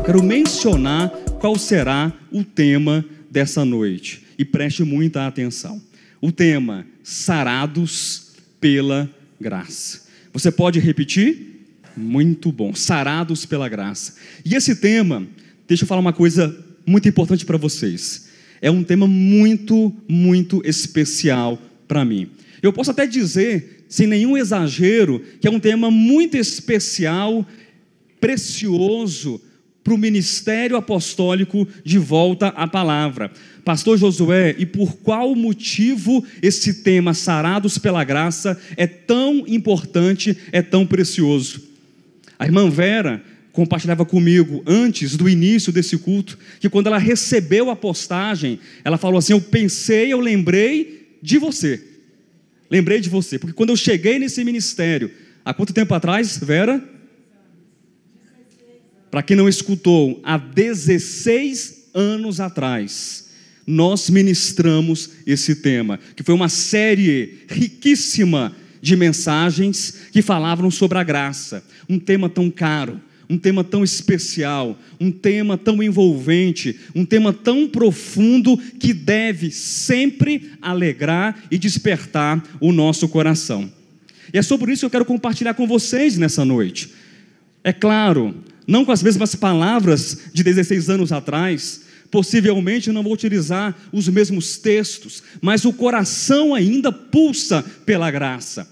quero mencionar qual será o tema dessa noite. E preste muita atenção. O tema: sarados pela graça. Você pode repetir? Muito bom. Sarados pela graça. E esse tema, deixa eu falar uma coisa muito importante para vocês. É um tema muito, muito especial para mim. Eu posso até dizer, sem nenhum exagero, que é um tema muito especial, precioso, para o ministério apostólico de volta à palavra. Pastor Josué, e por qual motivo esse tema, sarados pela graça, é tão importante, é tão precioso? A irmã Vera compartilhava comigo, antes do início desse culto, que quando ela recebeu a postagem, ela falou assim: eu lembrei de você. Lembrei de você, porque quando eu cheguei nesse ministério, há quanto tempo atrás, Vera? Para quem não escutou, há 16 anos atrás, nós ministramos esse tema, que foi uma série riquíssima de mensagens que falavam sobre a graça, um tema tão caro, um tema tão especial, um tema tão envolvente, um tema tão profundo que deve sempre alegrar e despertar o nosso coração. E é sobre isso que eu quero compartilhar com vocês nessa noite. É claro, não com as mesmas palavras de 16 anos atrás, possivelmente eu não vou utilizar os mesmos textos, mas o coração ainda pulsa pela graça.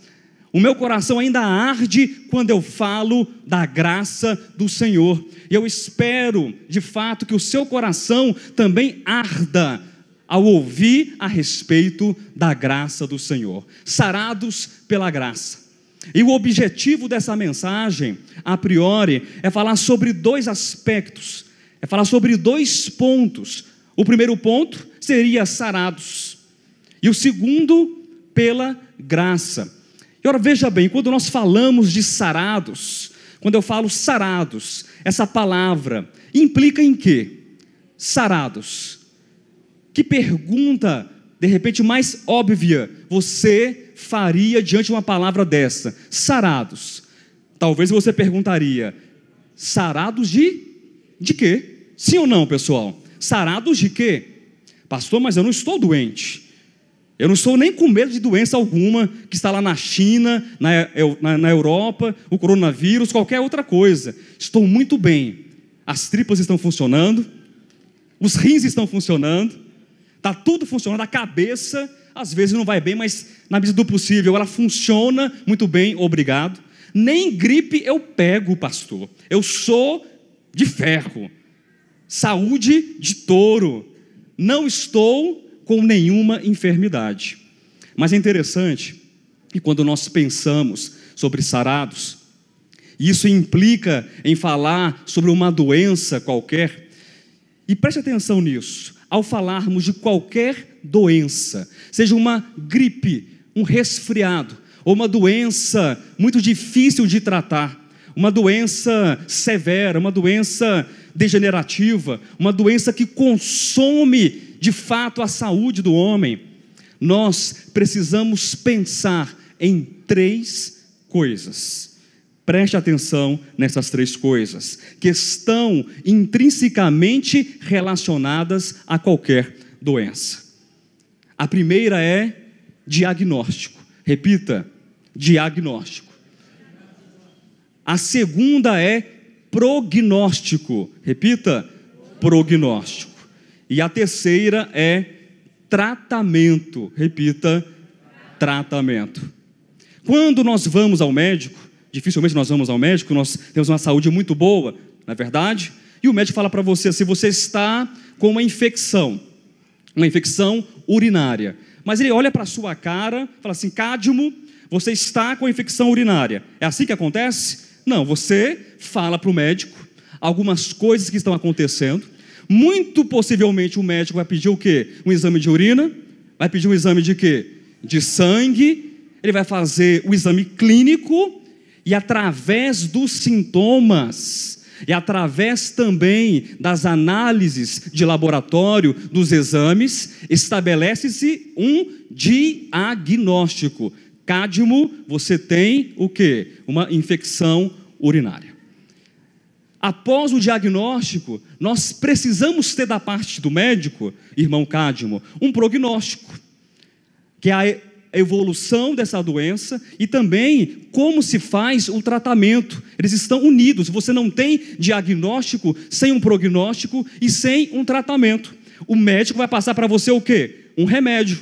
O meu coração ainda arde quando eu falo da graça do Senhor. E eu espero, de fato, que o seu coração também arda ao ouvir a respeito da graça do Senhor. Sarados pela graça. E o objetivo dessa mensagem, a priori, é falar sobre dois aspectos. É falar sobre dois pontos. O primeiro ponto seria sarados. E o segundo, pela graça. E ora, veja bem, quando nós falamos de sarados, quando eu falo sarados, essa palavra implica em quê? Sarados. Que pergunta, de repente, mais óbvia você faria diante de uma palavra dessa? Sarados. Talvez você perguntaria: sarados de quê? Sim ou não, pessoal? Sarados de quê? Pastor, mas eu não estou doente. Eu não estou nem com medo de doença alguma que está lá na China, na Europa, o coronavírus, qualquer outra coisa. Estou muito bem. As tripas estão funcionando, os rins estão funcionando, está tudo funcionando, a cabeça às vezes não vai bem, mas na medida do possível ela funciona muito bem, obrigado. Nem gripe eu pego, pastor. Eu sou de ferro, saúde de touro, não estou com nenhuma enfermidade. Mas é interessante que quando nós pensamos sobre sarados, isso implica em falar sobre uma doença qualquer, e preste atenção nisso, ao falarmos de qualquer doença, seja uma gripe, um resfriado, ou uma doença muito difícil de tratar, uma doença severa, uma doença degenerativa, uma doença que consome de fato a saúde do homem, nós precisamos pensar em três coisas. Preste atenção nessas três coisas, que estão intrinsecamente relacionadas a qualquer doença. A primeira é diagnóstico. Repita: diagnóstico. A segunda é prognóstico. Repita: prognóstico. E a terceira é tratamento. Repita: tratamento. Quando nós vamos ao médico, dificilmente nós vamos ao médico, nós temos uma saúde muito boa, não é verdade? E o médico fala para você, se você está com uma infecção urinária. Mas ele olha para a sua cara, fala assim: Cádimo, você está com infecção urinária. É assim que acontece? Não, você fala para o médico algumas coisas que estão acontecendo. Muito possivelmente o médico vai pedir o quê? Um exame de urina, vai pedir um exame de quê? De sangue, ele vai fazer o exame clínico e através dos sintomas e através também das análises de laboratório dos exames, estabelece-se um diagnóstico. Cádimo, você tem o quê? Uma infecção urinária. após o diagnóstico, nós precisamos ter da parte do médico, irmão Cádimo, um prognóstico, que é a evolução dessa doença e também como se faz o tratamento. Eles estão unidos. Você não tem diagnóstico sem um prognóstico e sem um tratamento. O médico vai passar para você o quê? Um remédio.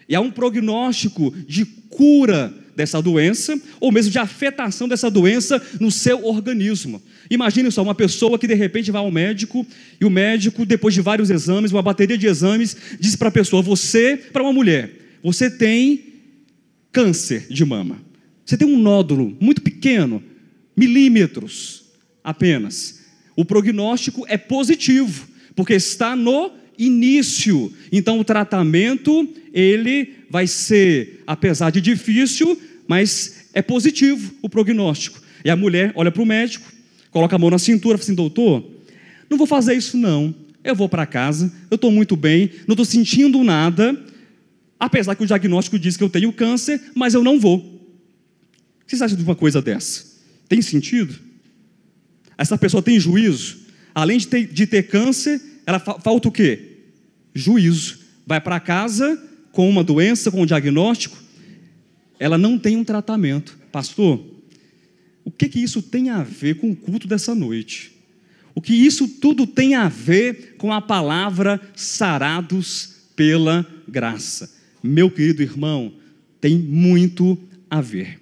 E há um prognóstico de cura dessa doença, ou mesmo de afetação dessa doença no seu organismo. Imagine só, uma pessoa que de repente vai ao médico, e o médico, depois de vários exames, uma bateria de exames, diz para a pessoa, para uma mulher, você tem câncer de mama. Você tem um nódulo muito pequeno, milímetros apenas. O prognóstico é positivo, porque está no início. Então o tratamento, ele vai ser, apesar de difícil, mas é positivo o prognóstico. E a mulher olha para o médico, coloca a mão na cintura e fala assim, doutor, não vou fazer isso não. Eu vou para casa, eu estou muito bem, não estou sentindo nada, apesar que o diagnóstico diz que eu tenho câncer, mas eu não vou. O que você acha de uma coisa dessa? Tem sentido? Essa pessoa tem juízo? Além de ter câncer, ela falta o quê? Juízo. Vai para casa com uma doença, com um diagnóstico, ela não tem um tratamento. Pastor, o que isso tem a ver com o culto dessa noite? O que isso tudo tem a ver com a palavra sarados pela graça? Meu querido irmão, tem muito a ver.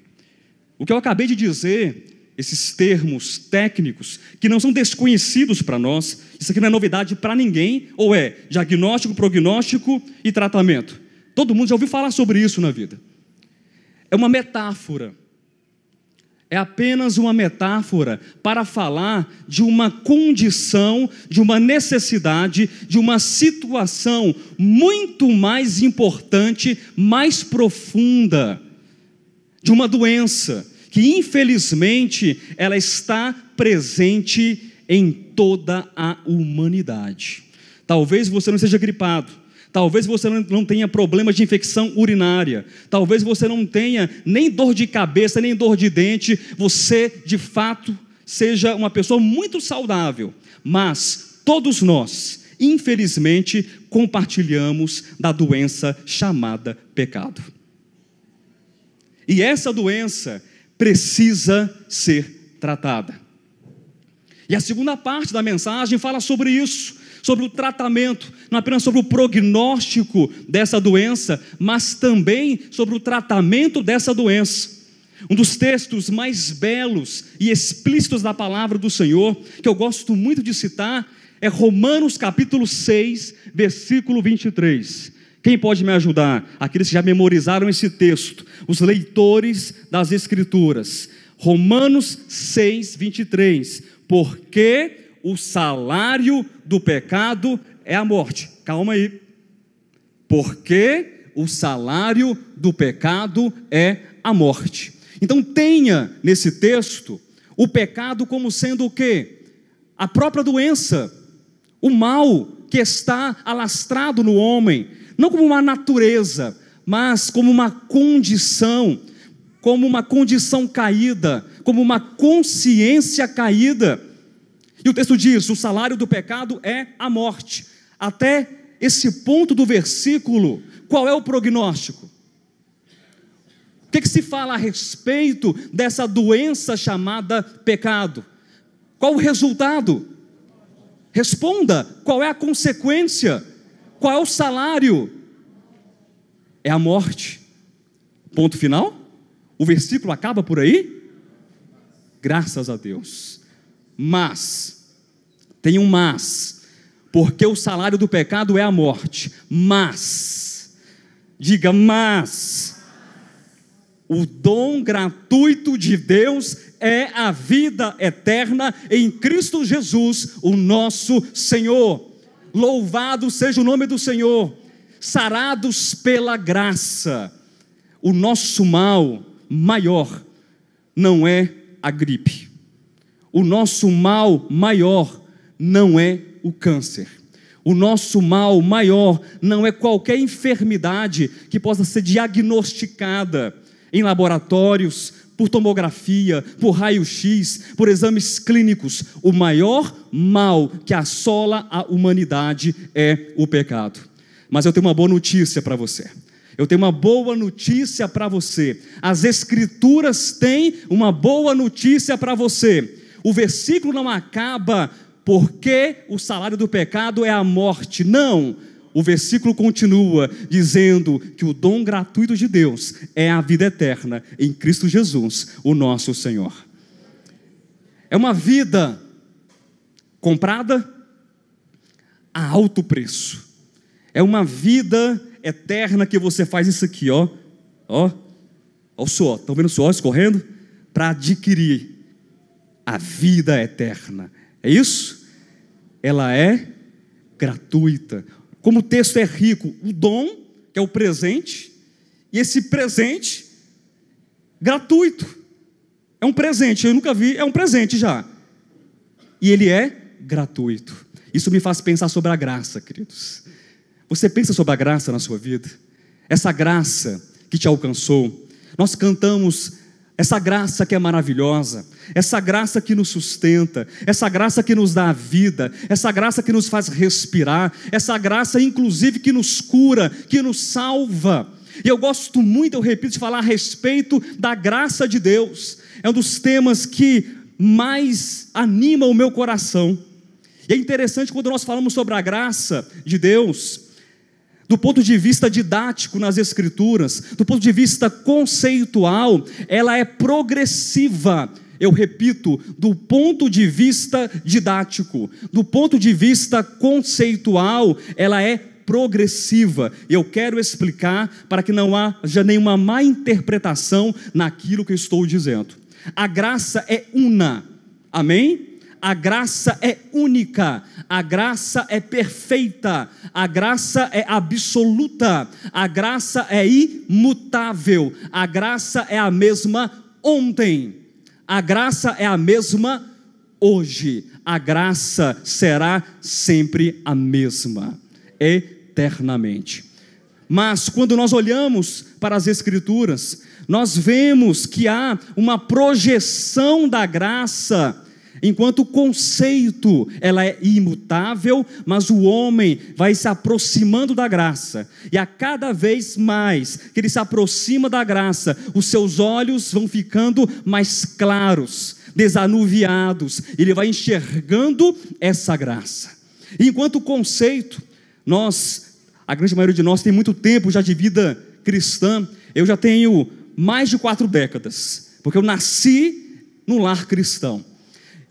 O que eu acabei de dizer, esses termos técnicos, que não são desconhecidos para nós, isso aqui não é novidade para ninguém, ou é diagnóstico, prognóstico e tratamento. Todo mundo já ouviu falar sobre isso na vida. É uma metáfora. É apenas uma metáfora para falar de uma condição, de uma necessidade, de uma situação muito mais importante, mais profunda, de uma doença que infelizmente ela está presente em toda a humanidade. Talvez você não seja gripado, talvez você não tenha problema de infecção urinária, talvez você não tenha nem dor de cabeça, nem dor de dente, você de fato seja uma pessoa muito saudável, mas todos nós, infelizmente, compartilhamos da doença chamada pecado. E essa doença precisa ser tratada. E a segunda parte da mensagem fala sobre isso, sobre o tratamento, não apenas sobre o prognóstico dessa doença, mas também sobre o tratamento dessa doença. Um dos textos mais belos e explícitos da palavra do Senhor, que eu gosto muito de citar, é Romanos capítulo 6, versículo 23. Quem pode me ajudar? Aqueles que já memorizaram esse texto, os leitores das Escrituras. Romanos 6, 23. Porque o salário do pecado é a morte. Calma aí. Porque o salário do pecado é a morte. Então tenha nesse texto o pecado como sendo o quê? A própria doença, o mal que está alastrado no homem, não como uma natureza, mas como uma condição caída, como uma consciência caída. E o texto diz, o salário do pecado é a morte. Até esse ponto do versículo, qual é o prognóstico? O que se fala a respeito dessa doença chamada pecado? Qual o resultado? Responda, qual é a consequência? Qual é o salário? É a morte. Ponto final? O versículo acaba por aí? Graças a Deus. Mas, tem um mas, porque o salário do pecado é a morte. Mas, diga mas, o dom gratuito de Deus é a vida eterna em Cristo Jesus, o nosso Senhor. Louvado seja o nome do Senhor. Sarados pela graça. O nosso mal maior não é a gripe. O nosso mal maior não é o câncer. O nosso mal maior não é qualquer enfermidade que possa ser diagnosticada em laboratórios por tomografia, por raio-x, por exames clínicos. O maior mal que assola a humanidade é o pecado. Mas eu tenho uma boa notícia para você. Eu tenho uma boa notícia para você. As Escrituras têm uma boa notícia para você. O versículo não acaba porque o salário do pecado é a morte. Não. O versículo continua dizendo que o dom gratuito de Deus é a vida eterna em Cristo Jesus, o nosso Senhor. É uma vida comprada a alto preço. É uma vida eterna que você faz isso aqui, ó o suor, estão vendo o suor escorrendo? Para adquirir a vida eterna. É isso? Ela é gratuita. Como o texto é rico, o dom, que é o presente, e esse presente gratuito. É um presente, eu nunca vi, é um presente já. E ele é gratuito. Isso me faz pensar sobre a graça, queridos. Você pensa sobre a graça na sua vida? Essa graça que te alcançou. Nós cantamos essa graça que é maravilhosa, essa graça que nos sustenta, essa graça que nos dá a vida, essa graça que nos faz respirar, essa graça inclusive que nos cura, que nos salva. E eu gosto muito, eu repito, de falar a respeito da graça de Deus. É um dos temas que mais anima o meu coração. E é interessante quando nós falamos sobre a graça de Deus, do ponto de vista didático nas Escrituras, do ponto de vista conceitual, ela é progressiva. Eu repito, do ponto de vista didático, do ponto de vista conceitual, ela é progressiva. Eu quero explicar para que não haja nenhuma má interpretação naquilo que eu estou dizendo. A graça é una, amém? A graça é única, a graça é perfeita, a graça é absoluta, a graça é imutável, a graça é a mesma ontem, a graça é a mesma hoje, a graça será sempre a mesma, eternamente. Mas quando nós olhamos para as Escrituras, nós vemos que há uma projeção da graça. Enquanto o conceito, ela é imutável, mas o homem vai se aproximando da graça. E a cada vez mais que ele se aproxima da graça, os seus olhos vão ficando mais claros, desanuviados. Ele vai enxergando essa graça. E enquanto o conceito, a grande maioria de nós tem muito tempo já de vida cristã. Eu já tenho mais de 4 décadas, porque eu nasci num lar cristão.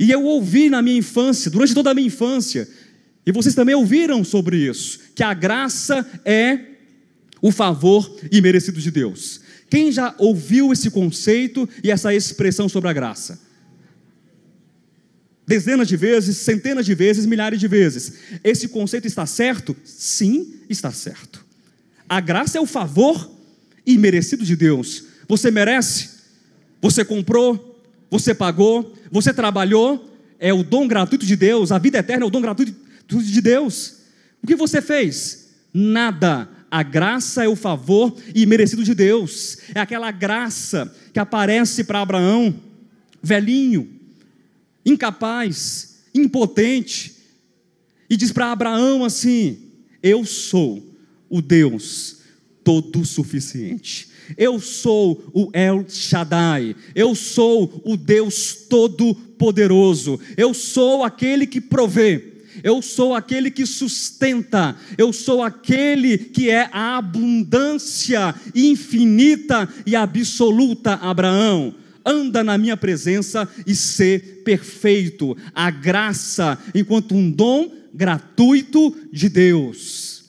E eu ouvi na minha infância, durante toda a minha infância, e vocês também ouviram sobre isso, que a graça é o favor imerecido de Deus. Quem já ouviu esse conceito e essa expressão sobre a graça? Dezenas de vezes, centenas de vezes, milhares de vezes. Esse conceito está certo? Sim, está certo. A graça é o favor imerecido de Deus. Você merece? Você comprou? Você pagou, você trabalhou, é o dom gratuito de Deus, a vida eterna é o dom gratuito de Deus. O que você fez? Nada. A graça é o favor imerecido de Deus. É aquela graça que aparece para Abraão, velhinho, incapaz, impotente, e diz para Abraão assim: eu sou o Deus todo suficiente. Eu sou o El Shaddai, eu sou o Deus Todo-Poderoso, eu sou aquele que provê, eu sou aquele que sustenta, eu sou aquele que é a abundância infinita e absoluta. Abraão, anda na minha presença e ser perfeito. A graça enquanto um dom gratuito de Deus.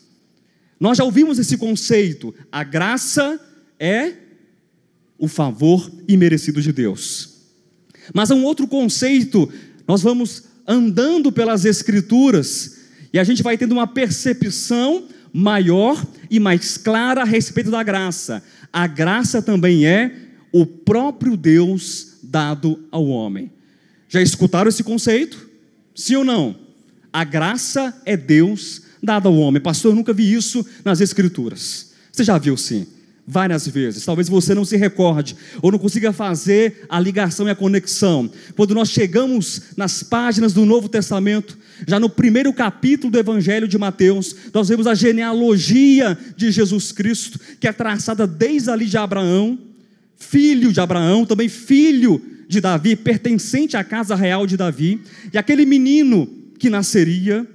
Nós já ouvimos esse conceito, a graça é o favor imerecido de Deus. Mas há um outro conceito, nós vamos andando pelas Escrituras, e a gente vai tendo uma percepção maior e mais clara a respeito da graça. A graça também é o próprio Deus dado ao homem. Já escutaram esse conceito? Sim ou não? A graça é Deus dado ao homem. Pastor, eu nunca vi isso nas Escrituras. Você já viu sim? várias vezes. Talvez você não se recorde, ou não consiga fazer a ligação e a conexão. Quando nós chegamos nas páginas do Novo Testamento, já no primeiro capítulo do Evangelho de Mateus, nós vemos a genealogia de Jesus Cristo, que é traçada desde ali de Abraão, filho de Abraão, também filho de Davi, pertencente à casa real de Davi, e aquele menino que nasceria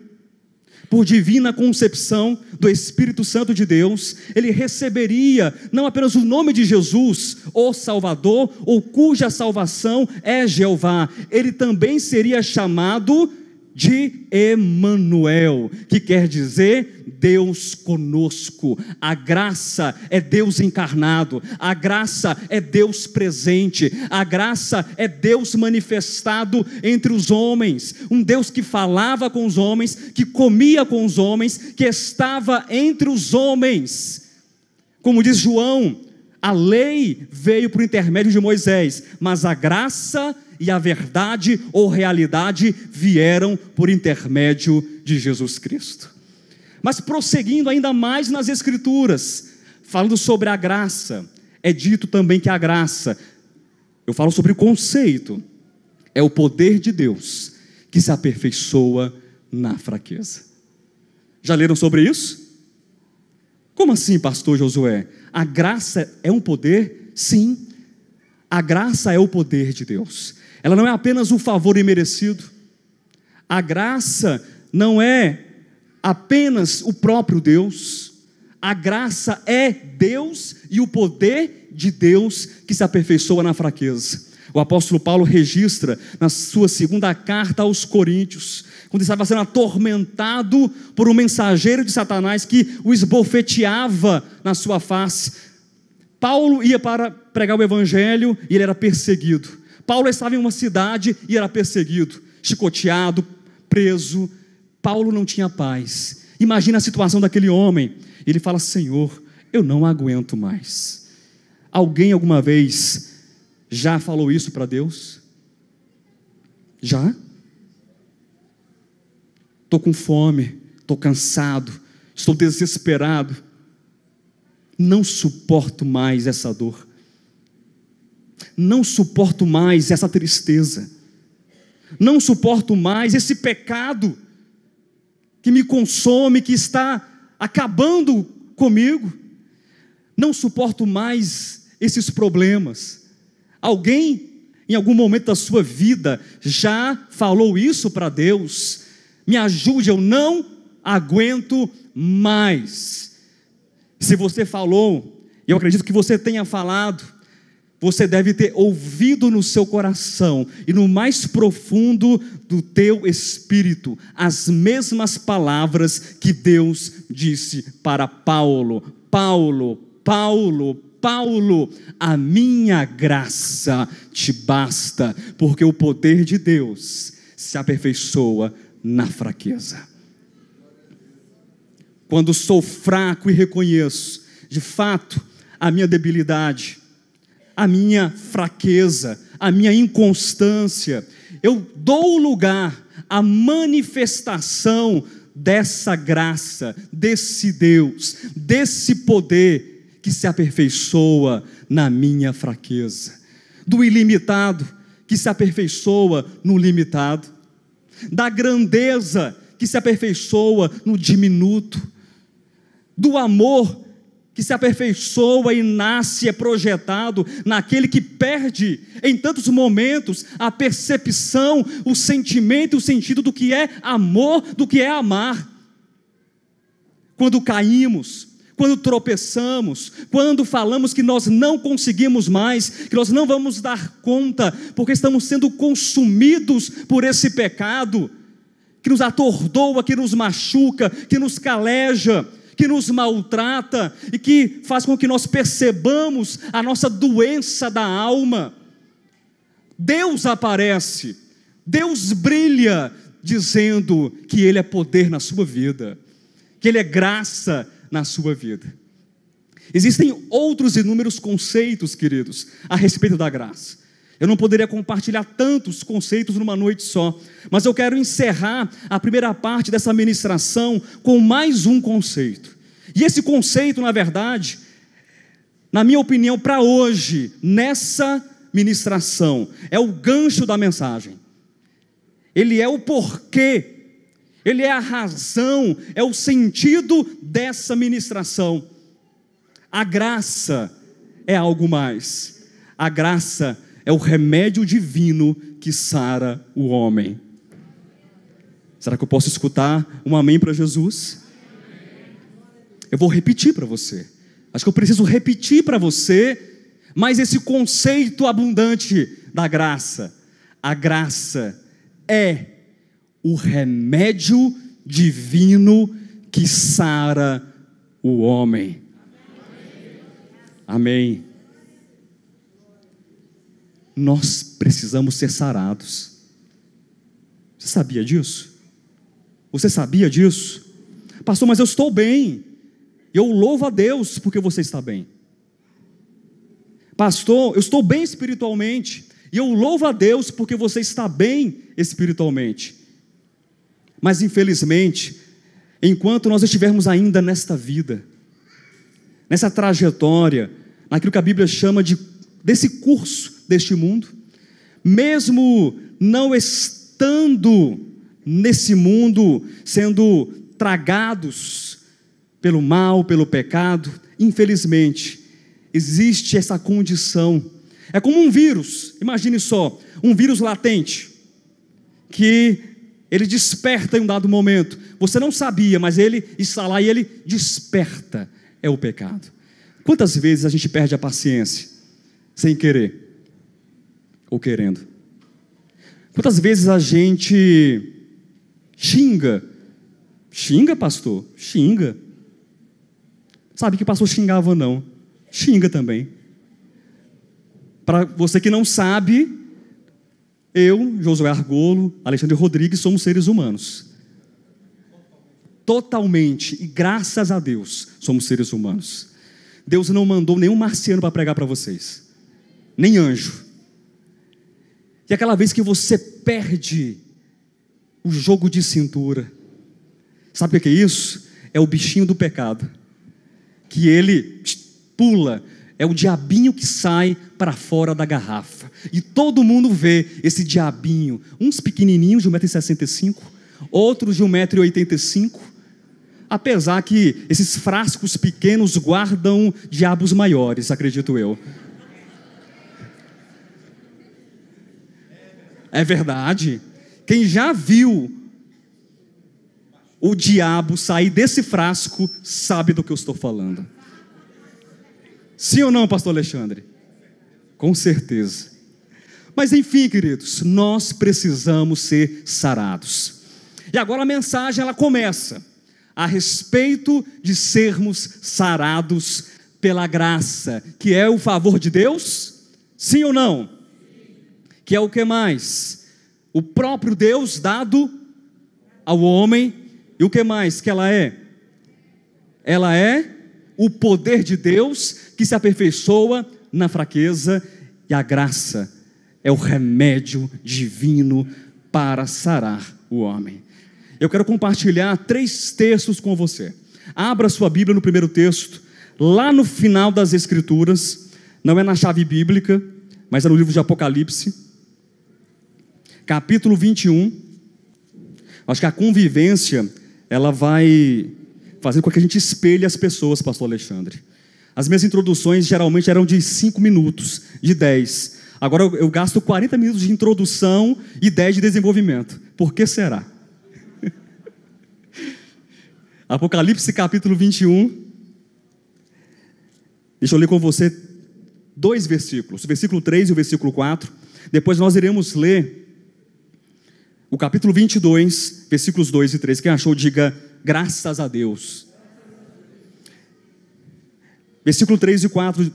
por divina concepção do Espírito Santo de Deus, ele receberia não apenas o nome de Jesus, o Salvador, ou cuja salvação é Jeová, ele também seria chamado de Emanuel, que quer dizer Deus conosco. A graça é Deus encarnado, a graça é Deus presente, a graça é Deus manifestado entre os homens, um Deus que falava com os homens, que comia com os homens, que estava entre os homens. Como diz João, a lei veio por intermédio de Moisés, mas a graça e a verdade ou realidade vieram por intermédio de Jesus Cristo. Mas prosseguindo ainda mais nas Escrituras, falando sobre a graça, é dito também que a graça, eu falo sobre o conceito, é o poder de Deus que se aperfeiçoa na fraqueza. Já leram sobre isso? Como assim, pastor Josué? A graça é um poder? Sim, a graça é o poder de Deus. Ela não é apenas um favor imerecido. A graça não é apenas o próprio Deus. A graça é Deus e o poder de Deus que se aperfeiçoa na fraqueza. O apóstolo Paulo registra na sua segunda carta aos Coríntios, quando estava sendo atormentado por um mensageiro de Satanás que o esbofeteava na sua face. Paulo ia para pregar o evangelho e ele era perseguido. Paulo estava em uma cidade e era perseguido, chicoteado, preso. Paulo não tinha paz. Imagina a situação daquele homem. Ele fala: Senhor, eu não aguento mais. Alguém alguma vez já falou isso para Deus? Já? Estou com fome, estou cansado, estou desesperado, não suporto mais essa dor. Não suporto mais essa tristeza, não suporto mais esse pecado que me consome, que está acabando comigo, não suporto mais esses problemas. Alguém, em algum momento da sua vida, já falou isso para Deus? Me ajude, eu não aguento mais. Se você falou, eu acredito que você tenha falado, você deve ter ouvido no seu coração e no mais profundo do teu espírito as mesmas palavras que Deus disse para Paulo: Paulo, Paulo, Paulo, a minha graça te basta, porque o poder de Deus se aperfeiçoa na fraqueza. Quando sou fraco e reconheço de fato a minha debilidade, a minha fraqueza, a minha inconstância, eu dou lugar à manifestação dessa graça, desse Deus, desse poder que se aperfeiçoa na minha fraqueza, do ilimitado que se aperfeiçoa no limitado, da grandeza que se aperfeiçoa no diminuto, do amor que se aperfeiçoa e nasce, é projetado naquele que perde em tantos momentos a percepção, o sentimento e o sentido do que é amor, do que é amar. Quando caímos, quando tropeçamos, quando falamos que nós não conseguimos mais, que nós não vamos dar conta, porque estamos sendo consumidos por esse pecado, que nos atordoa, que nos machuca, que nos caleja, que nos maltrata e que faz com que nós percebamos a nossa doença da alma. Deus aparece, Deus brilha, dizendo que Ele é poder na sua vida, que Ele é graça na sua vida. Existem outros inúmeros conceitos, queridos, a respeito da graça. Eu não poderia compartilhar tantos conceitos numa noite só, mas eu quero encerrar a primeira parte dessa ministração com mais um conceito. E esse conceito, na verdade, na minha opinião, para hoje, nessa ministração, é o gancho da mensagem. Ele é o porquê, ele é a razão, é o sentido dessa ministração. A graça é algo mais. A graça é o remédio divino que sara o homem. Será que eu posso escutar um amém para Jesus? Eu vou repetir para você. Acho que eu preciso repetir para você, mas esse conceito abundante da graça. A graça é o remédio divino que sara o homem. Amém. Nós precisamos ser sarados. Você sabia disso? Você sabia disso? Pastor, mas eu estou bem. Eu louvo a Deus porque você está bem. Pastor, eu estou bem espiritualmente. E eu louvo a Deus porque você está bem espiritualmente. Mas infelizmente, enquanto nós estivermos ainda nesta vida, nessa trajetória, naquilo que a Bíblia chama desse curso deste mundo, mesmo não estando nesse mundo, sendo tragados pelo mal, pelo pecado, infelizmente, existe essa condição. É como um vírus, imagine só, um vírus latente, que ele desperta em um dado momento, você não sabia, mas ele está lá e ele desperta, é o pecado. Quantas vezes a gente perde a paciência, sem querer, ou querendo? Quantas vezes a gente xinga, pastor? Xinga. Sabe que pastor xingava não? Xinga também. Para você que não sabe, eu, Josué Argolo, Alexandre Rodrigues, somos seres humanos. Totalmente, e graças a Deus, somos seres humanos. Deus não mandou nenhum marciano para pregar para vocês, nem anjo. E aquela vez que você perde o jogo de cintura, sabe o que é isso? É o bichinho do pecado, que ele pula, é o diabinho que sai para fora da garrafa, e todo mundo vê esse diabinho, uns pequenininhos de 1,65 m, outros de 1,85 m, apesar que esses frascos pequenos guardam diabos maiores, acredito eu. É verdade. Quem já viu o diabo sair desse frasco sabe do que eu estou falando. Sim ou não, pastor Alexandre? Com certeza. Mas enfim, queridos, nós precisamos ser sarados. E agora a mensagem ela começa a respeito de sermos sarados pela graça, que é o favor de Deus, sim ou não? Que é o que mais? O próprio Deus dado ao homem, e o que mais que ela é? Ela é o poder de Deus que se aperfeiçoa na fraqueza, e a graça é o remédio divino para sarar o homem. Eu quero compartilhar 3 textos com você. Abra sua Bíblia no primeiro texto, lá no final das Escrituras, não é na chave bíblica, mas é no livro de Apocalipse, capítulo 21. Acho que a convivência, ela vai fazer com que a gente espelhe as pessoas, pastor Alexandre. As minhas introduções geralmente eram de 5 minutos, de 10. Agora eu gasto 40 minutos de introdução e 10 de desenvolvimento. Por que será? Apocalipse capítulo 21. Deixa eu ler com você 2 versículos, o versículo 3 e o versículo 4. Depois nós iremos ler o capítulo 22, versículos 2 e 3. Quem achou, diga graças a Deus. Versículo 3 e 4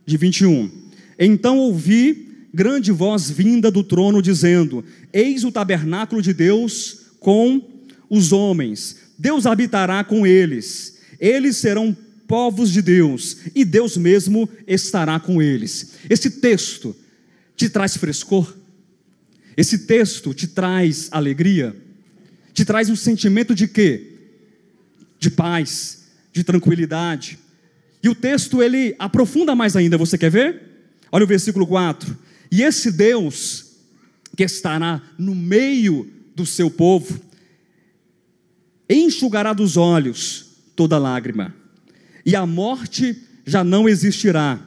de 21. Então ouvi grande voz vinda do trono dizendo: eis o tabernáculo de Deus com os homens, Deus habitará com eles, eles serão povos de Deus, e Deus mesmo estará com eles. Esse texto te traz frescor? Esse texto te traz alegria? Te traz um sentimento de quê? De paz, de tranquilidade. E o texto ele aprofunda mais ainda, você quer ver? Olha o versículo 4. E esse Deus que estará no meio do seu povo, enxugará dos olhos toda lágrima, e a morte já não existirá,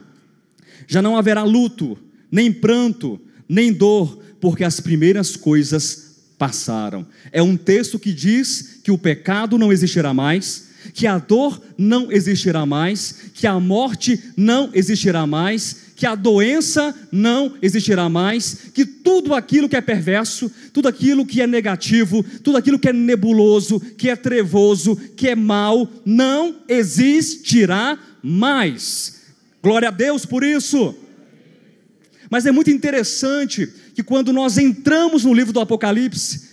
já não haverá luto, nem pranto, nem dor, porque as primeiras coisas passaram. É um texto que diz que o pecado não existirá mais, que a dor não existirá mais, que a morte não existirá mais, que a doença não existirá mais, que tudo aquilo que é perverso, tudo aquilo que é negativo, tudo aquilo que é nebuloso, que é trevoso, que é mal, não existirá mais. Glória a Deus por isso. Mas é muito interessante que quando nós entramos no livro do Apocalipse,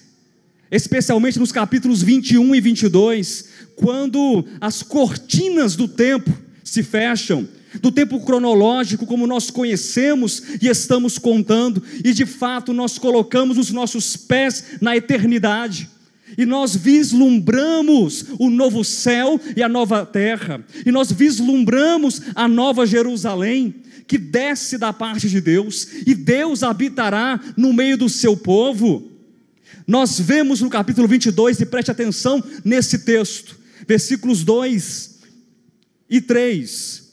especialmente nos capítulos 21 e 22, quando as cortinas do tempo se fecham, do tempo cronológico como nós conhecemos e estamos contando, e de fato nós colocamos os nossos pés na eternidade, e nós vislumbramos o novo céu e a nova terra, e nós vislumbramos a nova Jerusalém, que desce da parte de Deus, e Deus habitará no meio do seu povo. Nós vemos no capítulo 22, e preste atenção nesse texto, versículos 2 e 3,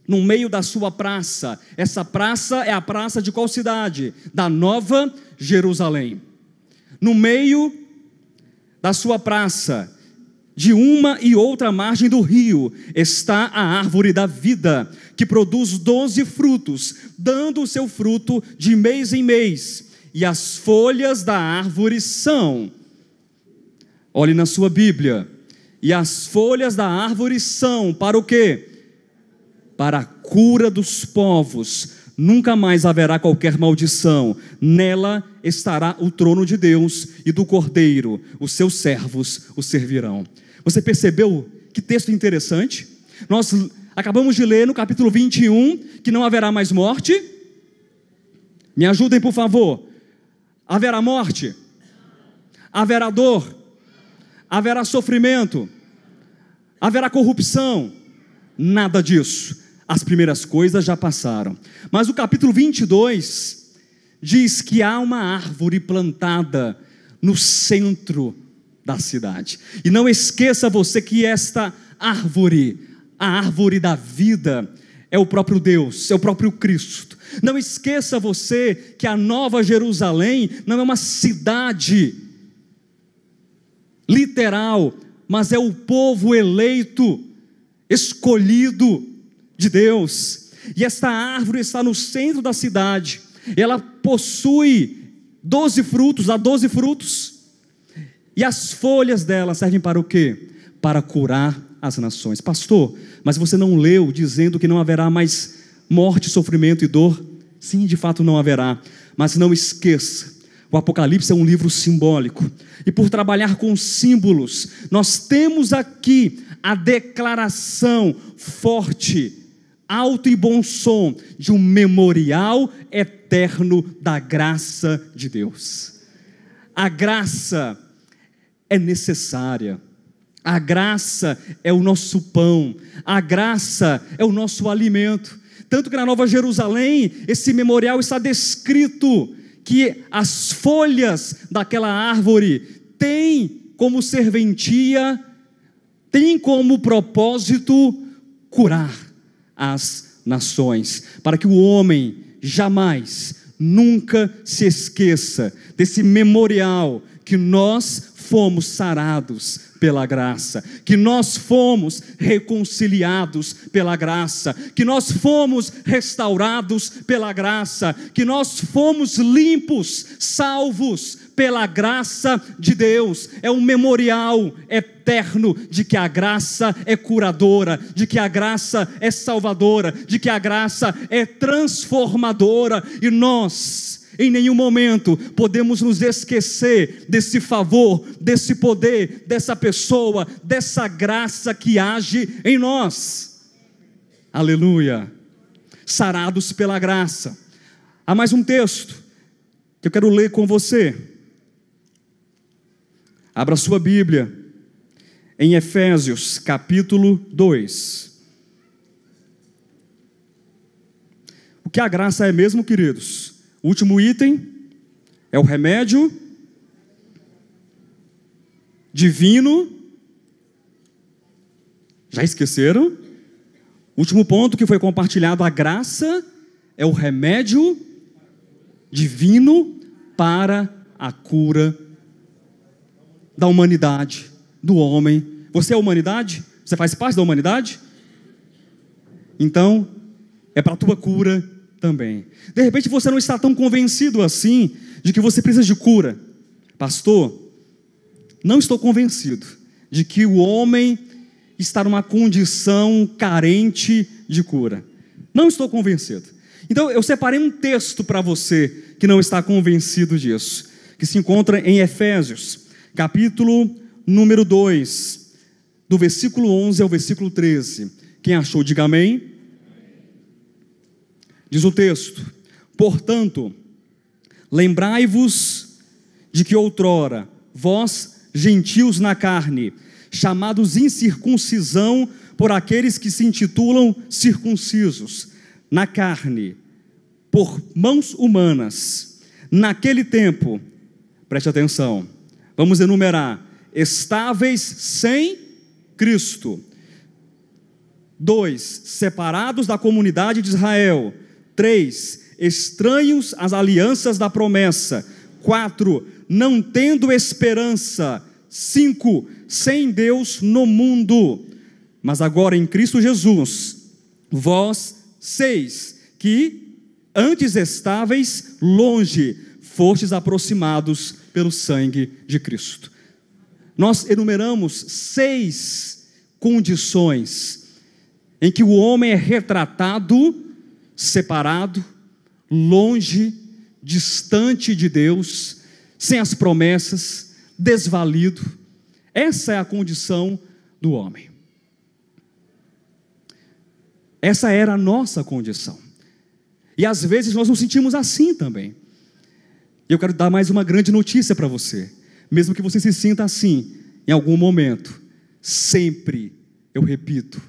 no meio da sua praça. Essa praça é a praça de qual cidade? Da Nova Jerusalém. No meio da sua praça, de uma e outra margem do rio, está a árvore da vida, que produz 12 frutos, dando o seu fruto de mês em mês, e as folhas da árvore são, olhe na sua Bíblia, e as folhas da árvore são, para o quê? Para a cura dos povos, nunca mais haverá qualquer maldição, nela estará o trono de Deus e do Cordeiro, os seus servos o servirão. Você percebeu que texto interessante? Nós acabamos de ler no capítulo 21, que não haverá mais morte. Me ajudem por favor. Haverá morte? Haverá dor? Haverá sofrimento? Haverá corrupção? Nada disso. As primeiras coisas já passaram. Mas o capítulo 22 diz que há uma árvore plantada no centro da cidade. E não esqueça você que esta árvore, a árvore da vida, é o próprio Deus, é o próprio Cristo. Não esqueça você que a Nova Jerusalém não é uma cidade literal, mas é o povo eleito, escolhido de Deus. E esta árvore está no centro da cidade. Ela possui 12 frutos, dá 12 frutos. E as folhas dela servem para o quê? Para curar as nações. Pastor, mas você não leu dizendo que não haverá mais morte, sofrimento e dor? Sim, de fato não haverá. Mas não esqueça, o Apocalipse é um livro simbólico. E por trabalhar com símbolos, nós temos aqui a declaração forte, alto e bom som, de um memorial eterno da graça de Deus. A graça é necessária, a graça é o nosso pão, a graça é o nosso alimento. Tanto que na Nova Jerusalém, esse memorial está descrito, que as folhas daquela árvore têm como serventia, têm como propósito curar as nações, para que o homem jamais, nunca se esqueça desse memorial, que nós fomos sarados pela graça, que nós fomos reconciliados pela graça, que nós fomos restaurados pela graça, que nós fomos limpos, salvos pela graça de Deus. É um memorial eterno de que a graça é curadora, de que a graça é salvadora, de que a graça é transformadora, e nós em nenhum momento podemos nos esquecer desse favor, desse poder, dessa pessoa, dessa graça que age em nós. Aleluia. Sarados pela graça. Há mais um texto que eu quero ler com você. Abra sua Bíblia em Efésios capítulo 2. O que a graça é mesmo, queridos? O último item é o remédio divino. Já esqueceram? O último ponto que foi compartilhado, a graça é o remédio divino para a cura da humanidade, do homem. Você é a humanidade? Você faz parte da humanidade? Então, é para a tua cura também. De repente você não está tão convencido assim de que você precisa de cura. Pastor, não estou convencido de que o homem está numa condição carente de cura. Não estou convencido. Então eu separei um texto para você que não está convencido disso, que se encontra em Efésios, capítulo número 2, do versículo 11 ao versículo 13. Quem achou, diga amém. Diz o texto: portanto, lembrai-vos de que outrora, vós, gentios na carne, chamados incircuncisão por aqueles que se intitulam circuncisos, na carne, por mãos humanas, naquele tempo, preste atenção, vamos enumerar: estáveis sem Cristo. 2, separados da comunidade de Israel. 3, estranhos às alianças da promessa. 4, não tendo esperança. 5, sem Deus no mundo. Mas agora em Cristo Jesus, vós 6, que antes estáveis longe, fostes aproximados pelo sangue de Cristo. Nós enumeramos 6 condições em que o homem é retratado separado, longe, distante de Deus, sem as promessas, desvalido. Essa é a condição do homem. Essa era a nossa condição. E às vezes nós nos sentimos assim também. Eu quero dar mais uma grande notícia para você. Mesmo que você se sinta assim, em algum momento, sempre, eu repito,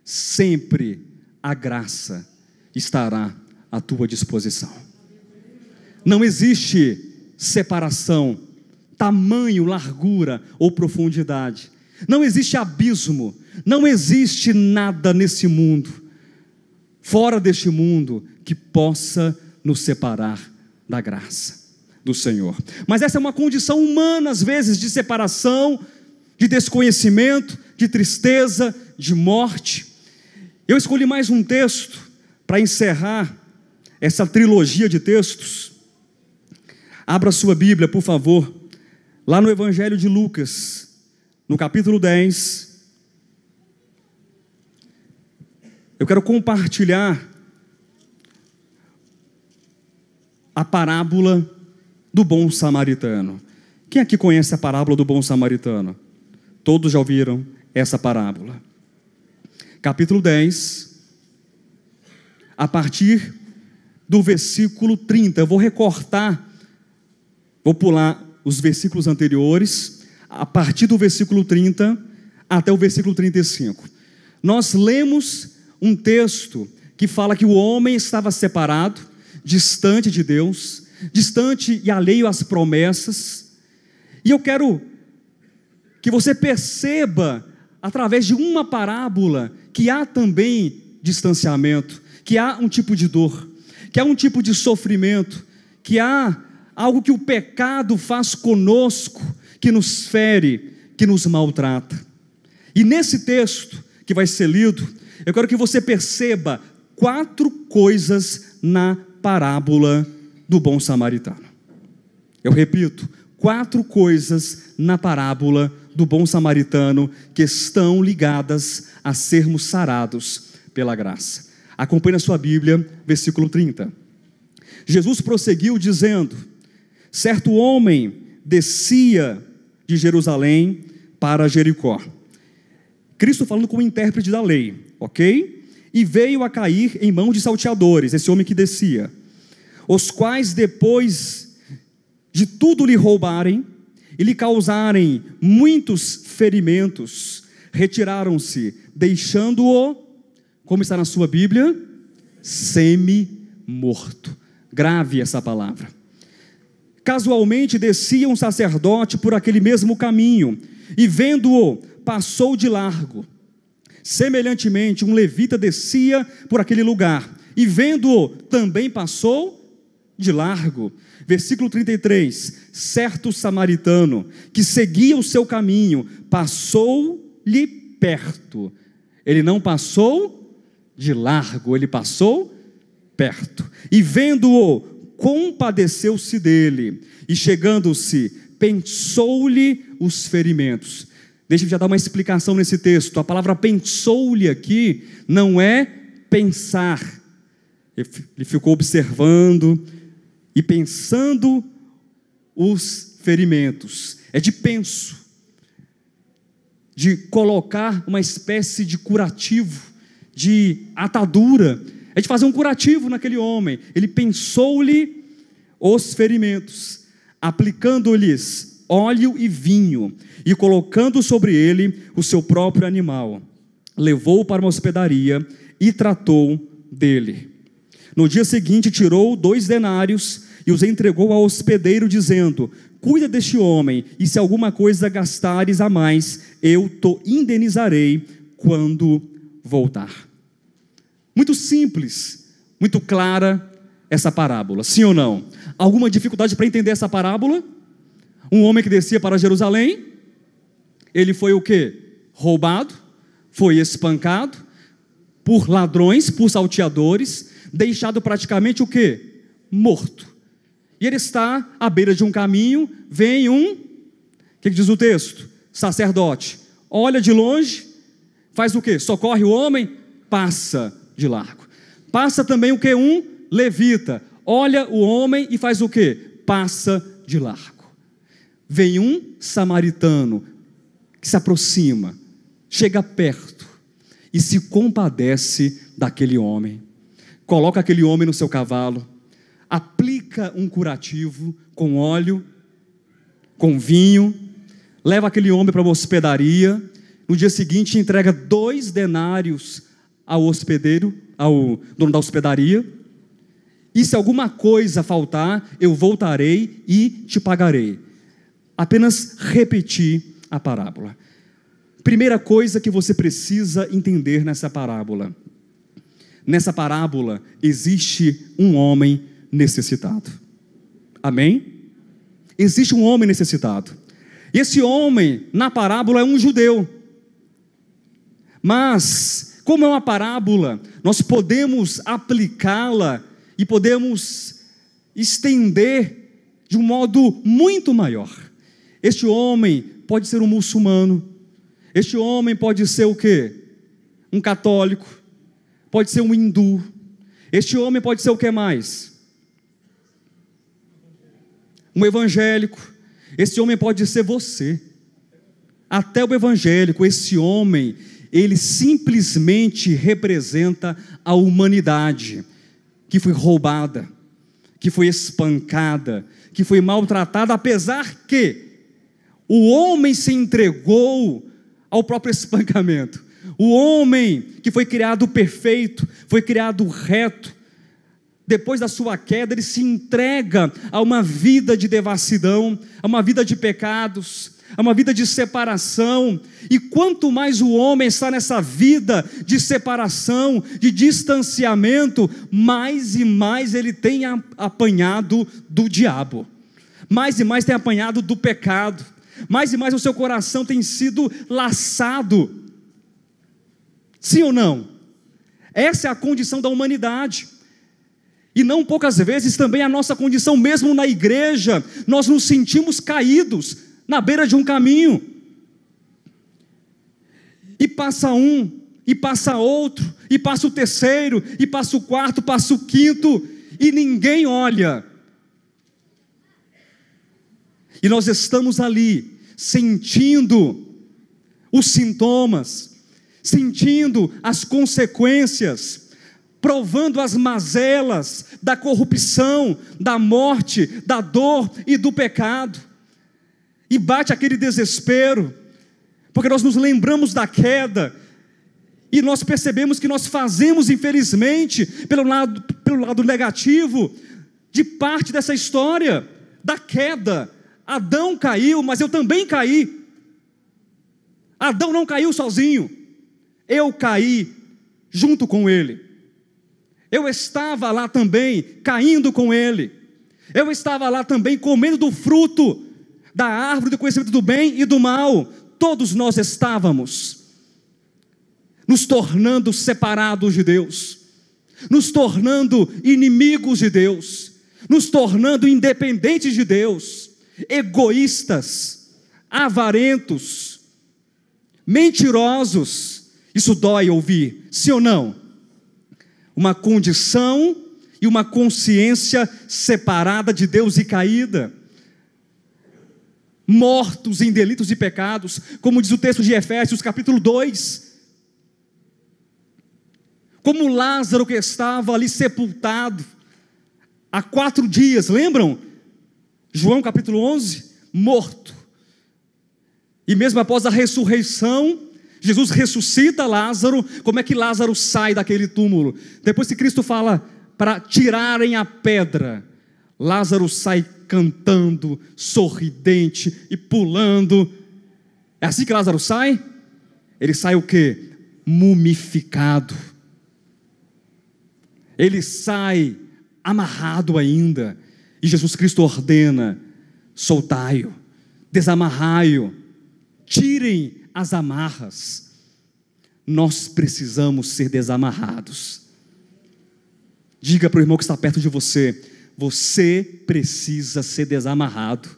sempre a graça estará à tua disposição. Não existe separação, tamanho, largura ou profundidade. Não existe abismo, não existe nada nesse mundo, fora deste mundo, que possa nos separar da graça do Senhor. Mas essa é uma condição humana, às vezes, de separação, de desconhecimento, de tristeza, de morte. Eu escolhi mais um texto para encerrar essa trilogia de textos. Abra sua Bíblia, por favor, lá no Evangelho de Lucas, no capítulo 10. Eu quero compartilhar a parábola do bom samaritano. Quem aqui conhece a parábola do bom samaritano? Todos já ouviram essa parábola. Capítulo 10, a partir do versículo 30. Eu vou recortar, vou pular os versículos anteriores, a partir do versículo 30 até o versículo 35. Nós lemos um texto que fala que o homem estava separado, distante de Deus, distante e alheio às promessas. E eu quero que você perceba, através de uma parábola, que há também distanciamento, que há um tipo de dor, que há um tipo de sofrimento, que há algo que o pecado faz conosco, que nos fere, que nos maltrata. E nesse texto que vai ser lido, eu quero que você perceba 4 coisas na parábola do bom samaritano. Eu repito, 4 coisas na parábola do bom samaritano que estão ligadas a sermos sarados pela graça. Acompanhe na sua Bíblia, versículo 30. Jesus prosseguiu dizendo: certo homem descia de Jerusalém para Jericó. Cristo falando como intérprete da lei, ok? E veio a cair em mãos de salteadores, esse homem que descia, os quais depois de tudo lhe roubarem e lhe causarem muitos ferimentos, retiraram-se, deixando-o, como está na sua Bíblia, morto. Grave essa palavra. Casualmente descia um sacerdote por aquele mesmo caminho, e vendo-o, passou de largo. Semelhantemente, um levita descia por aquele lugar, e vendo-o, também passou de largo. Versículo 33, certo samaritano, que seguia o seu caminho, passou-lhe perto. Ele não passou de largo, ele passou perto. E vendo-o, compadeceu-se dele, e chegando-se, pensou-lhe os ferimentos. Deixa eu já dar uma explicação nesse texto. A palavra pensou-lhe aqui não é pensar. Ele ficou observando e pensando os ferimentos. É de penso, de colocar uma espécie de curativo, de atadura, é de fazer um curativo naquele homem. Ele pensou-lhe os ferimentos, aplicando-lhes óleo e vinho, e colocando sobre ele o seu próprio animal, levou-o para uma hospedaria e tratou dele. No dia seguinte tirou 2 denários e os entregou ao hospedeiro, dizendo: cuida deste homem, e se alguma coisa gastares a mais, eu te indenizarei quando voltar. Muito simples, muito clara essa parábola, sim ou não? Alguma dificuldade para entender essa parábola? Um homem que descia para Jerusalém, ele foi o quê? Roubado, foi espancado por ladrões, por salteadores, deixado praticamente o quê? Morto. E ele está à beira de um caminho, vem o que diz o texto? Sacerdote, olha de longe, faz o quê? Socorre o homem, passa de largo. Passa também o que? Um levita, olha o homem e faz o quê? Passa de largo. Vem um samaritano que se aproxima, chega perto e se compadece daquele homem, coloca aquele homem no seu cavalo, aplica um curativo com óleo, com vinho, leva aquele homem para uma hospedaria. No dia seguinte entrega 2 denários ao hospedeiro, ao dono da hospedaria, e se alguma coisa faltar, eu voltarei e te pagarei. Apenas repetir a parábola. Primeira coisa que você precisa entender nessa parábola: nessa parábola existe um homem necessitado. Amém? Existe um homem necessitado. Esse homem na parábola é um judeu. Mas, como é uma parábola, nós podemos aplicá-la e podemos estender de um modo muito maior. Este homem pode ser um muçulmano. Este homem pode ser o quê? Um católico. Pode ser um hindu. Este homem pode ser o que mais? Um evangélico. Este homem pode ser você. Até o evangélico. Esse homem, ele simplesmente representa a humanidade que foi roubada, que foi espancada, que foi maltratada, apesar que o homem se entregou ao próprio espancamento. O homem que foi criado perfeito, foi criado reto, depois da sua queda, ele se entrega a uma vida de devassidão, a uma vida de pecados, a uma vida de separação. E quanto mais o homem está nessa vida de separação, de distanciamento, mais e mais ele tem apanhado do diabo, mais e mais tem apanhado do pecado, mais e mais o seu coração tem sido laçado. Sim ou não? Essa é a condição da humanidade. E não poucas vezes também a nossa condição, mesmo na igreja, nós nos sentimos caídos na beira de um caminho. E passa um, e passa outro, e passa o terceiro, e passa o quarto, passa o quinto, e ninguém olha. E nós estamos ali, sentindo os sintomas, sentindo as consequências, provando as mazelas da corrupção, da morte, da dor e do pecado. E bate aquele desespero, porque nós nos lembramos da queda, E nós percebemos que nós fazemos, infelizmente, pelo lado negativo, de parte dessa história, da queda. Adão caiu, mas eu também caí. Adão não caiu sozinho, eu caí junto com ele. Eu estava lá também, caindo com ele. Eu estava lá também, comendo do fruto da árvore do conhecimento do bem e do mal. Todos nós estávamos nos tornando separados de Deus, nos tornando inimigos de Deus, nos tornando independentes de Deus, egoístas, avarentos, mentirosos. Isso dói ouvir, sim ou não? Uma condição e uma consciência separada de Deus e caída, mortos em delitos e pecados, como diz o texto de Efésios capítulo 2, como Lázaro que estava ali sepultado há 4 dias, lembram? João capítulo 11, morto, e mesmo após a ressurreição, Jesus ressuscita Lázaro. Como é que Lázaro sai daquele túmulo? Depois que Cristo fala para tirarem a pedra, Lázaro sai cantando, sorridente e pulando. É assim que Lázaro sai? Ele sai o quê? Mumificado. Ele sai amarrado ainda, e Jesus Cristo ordena: soltai-o, desamarrai-o, tirem as amarras. Nós precisamos ser desamarrados. Diga para o irmão que está perto de você: você precisa ser desamarrado.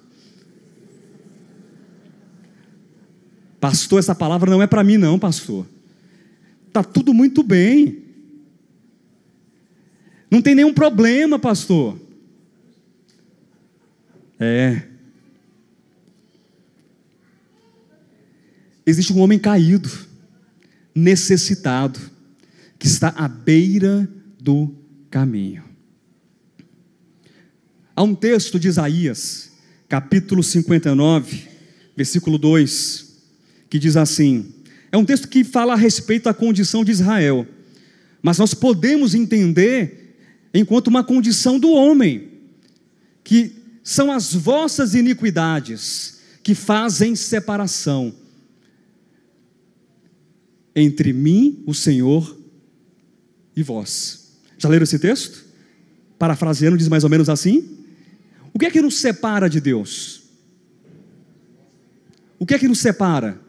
Pastor, essa palavra não é para mim não, pastor. Está tudo muito bem, não tem nenhum problema, pastor. Existe um homem caído, necessitado, que está à beira do caminho. Há um texto de Isaías, capítulo 59, versículo 2, que diz assim, é um texto que fala a respeito da condição de Israel, mas nós podemos entender enquanto uma condição do homem, que são as vossas iniquidades que fazem separação entre mim, o Senhor, e vós. Já leram esse texto? Parafraseando, diz mais ou menos assim: o que é que nos separa de Deus? O que é que nos separa?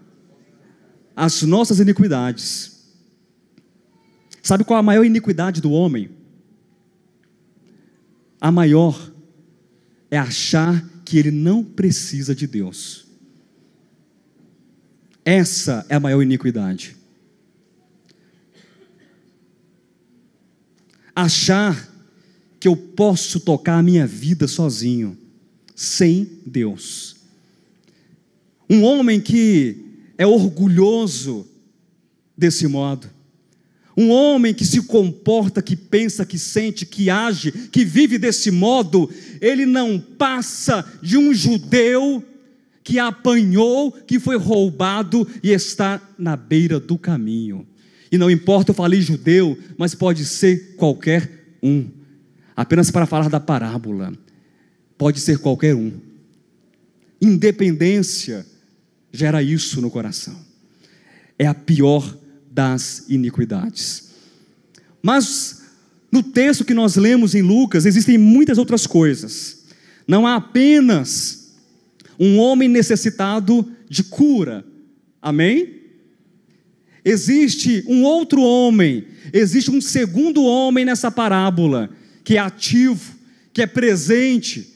As nossas iniquidades. Sabe qual a maior iniquidade do homem? A maior é achar que ele não precisa de Deus. Essa é a maior iniquidade. Achar que eu posso tocar a minha vida sozinho, sem Deus. Um homem que é orgulhoso desse modo, um homem que se comporta, que pensa, que sente, que age, que vive desse modo, ele não passa de um judeu que apanhou, que foi roubado e está na beira do caminho. E não importa, eu falei judeu, mas pode ser qualquer um. Apenas para falar da parábola, pode ser qualquer um. Independência gera isso no coração. É a pior das iniquidades. Mas no texto que nós lemos em Lucas, existem muitas outras coisas. Não há apenas um homem necessitado de cura. Amém? Existe um outro homem, existe um segundo homem nessa parábola, que é ativo, que é presente.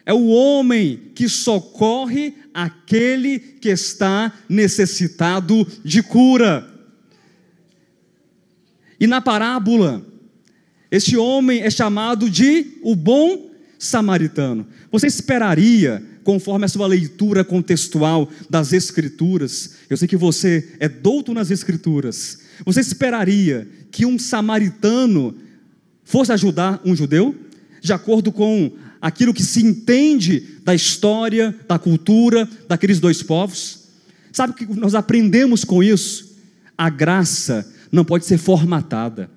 É o homem que socorre aquele que está necessitado de cura. E na parábola, este homem é chamado de o bom samaritano. Você esperaria, conforme a sua leitura contextual das Escrituras, eu sei que você é douto nas Escrituras, você esperaria que um samaritano fosse ajudar um judeu, de acordo com aquilo que se entende da história, da cultura daqueles dois povos? Sabe o que nós aprendemos com isso? A graça não pode ser formatada.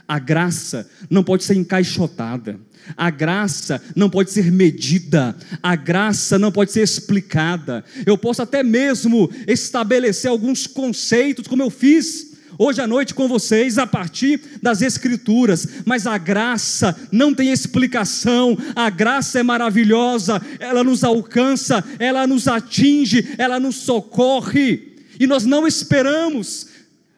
A graça não pode ser encaixotada. A graça não pode ser medida. A graça não pode ser explicada. Eu posso até mesmo estabelecer alguns conceitos, como eu fiz hoje à noite com vocês, a partir das Escrituras, mas a graça não tem explicação. A graça é maravilhosa, ela nos alcança, ela nos atinge, ela nos socorre, e nós não esperamos,